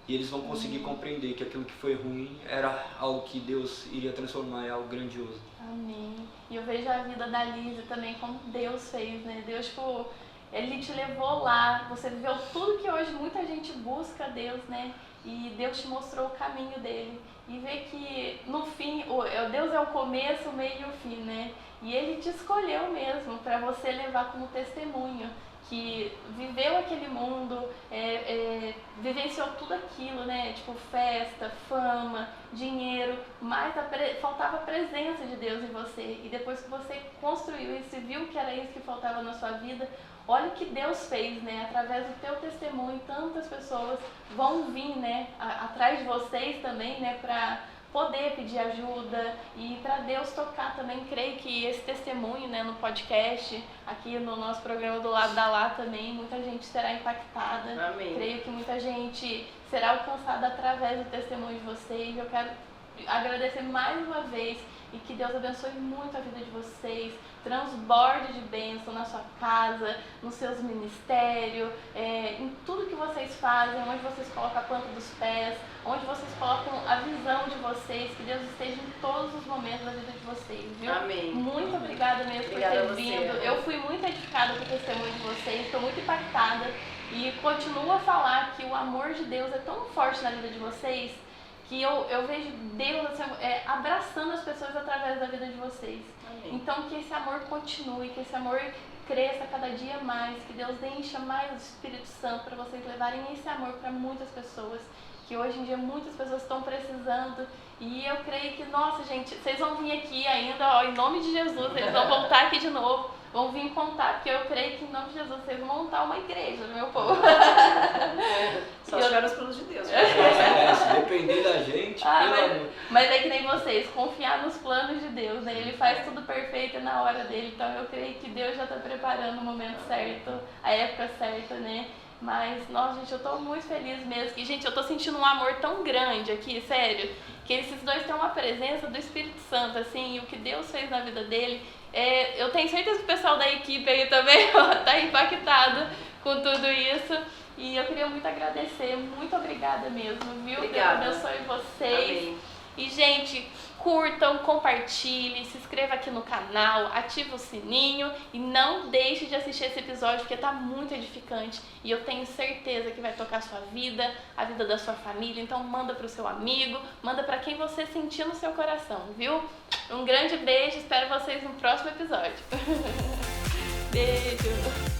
E eles vão conseguir compreender que aquilo que foi ruim era algo que Deus iria transformar em algo grandioso. Amém. E eu vejo a vida da Lígia também como Deus fez, né? Deus, tipo, Ele te levou lá, você viveu tudo que hoje muita gente busca Deus, né? E Deus te mostrou o caminho dele. E ver que no fim, Deus é o começo, o meio e o fim, né? E Ele te escolheu mesmo para você levar como testemunho. Que viveu aquele mundo, vivenciou tudo aquilo, né? Tipo, festa, fama, dinheiro, mas faltava a presença de Deus em você. E depois que você construiu isso e viu que era isso que faltava na sua vida, olha o que Deus fez, né? Através do teu testemunho, tantas pessoas vão vir, né? Atrás de vocês também, né? Pra poder pedir ajuda e para Deus tocar também. Creio que esse testemunho, né, no podcast, aqui no nosso programa do Lado da Lá também, muita gente será impactada. Amém. Creio que muita gente será alcançada através do testemunho de vocês. Eu quero agradecer mais uma vez e que Deus abençoe muito a vida de vocês, transborde de bênção na sua casa, nos seus ministérios, em tudo que vocês fazem, onde vocês colocam a planta dos pés, onde vocês colocam a visão de vocês, que Deus esteja em todos os momentos da vida de vocês, viu? Amém. Muito obrigada mesmo Obrigada por a ter você. vindo. Eu fui muito edificada com o testemunho de vocês, estou muito impactada e continuo a falar que o amor de Deus é tão forte na vida de vocês que eu vejo Deus assim, abraçando as pessoas através da vida de vocês. Amém. Então que esse amor continue, que esse amor cresça cada dia mais, que Deus encha mais o Espírito Santo para vocês levarem esse amor para muitas pessoas, que hoje em dia muitas pessoas estão precisando. E eu creio que, nossa gente, vocês vão vir aqui ainda, ó, em nome de Jesus, eles vão voltar aqui de novo, vão vir contar, porque eu creio que em nome de Jesus vocês vão montar uma igreja, meu povo. Só tiver os planos de Deus. Se depender da gente, pelo amor. Mas é que nem vocês, confiar nos planos de Deus, né? Ele faz tudo perfeito na hora dele, então eu creio que Deus já está preparando o momento certo, a época certa, né? Mas, nossa, gente, eu tô muito feliz mesmo. E, gente, eu tô sentindo um amor tão grande aqui, sério, que esses dois têm uma presença do Espírito Santo, assim, e o que Deus fez na vida dele. Eu tenho certeza que o pessoal da equipe aí também ó, tá impactado com tudo isso. E eu queria muito agradecer, muito obrigada mesmo, viu? Obrigada. Deus abençoe vocês. Amém. E, gente, curtam, compartilhem, se inscreva aqui no canal, ative o sininho e não deixe de assistir esse episódio porque tá muito edificante e eu tenho certeza que vai tocar a sua vida, a vida da sua família. Então manda pro seu amigo, manda pra quem você sentir no seu coração, viu? Um grande beijo, espero vocês no próximo episódio. Beijo!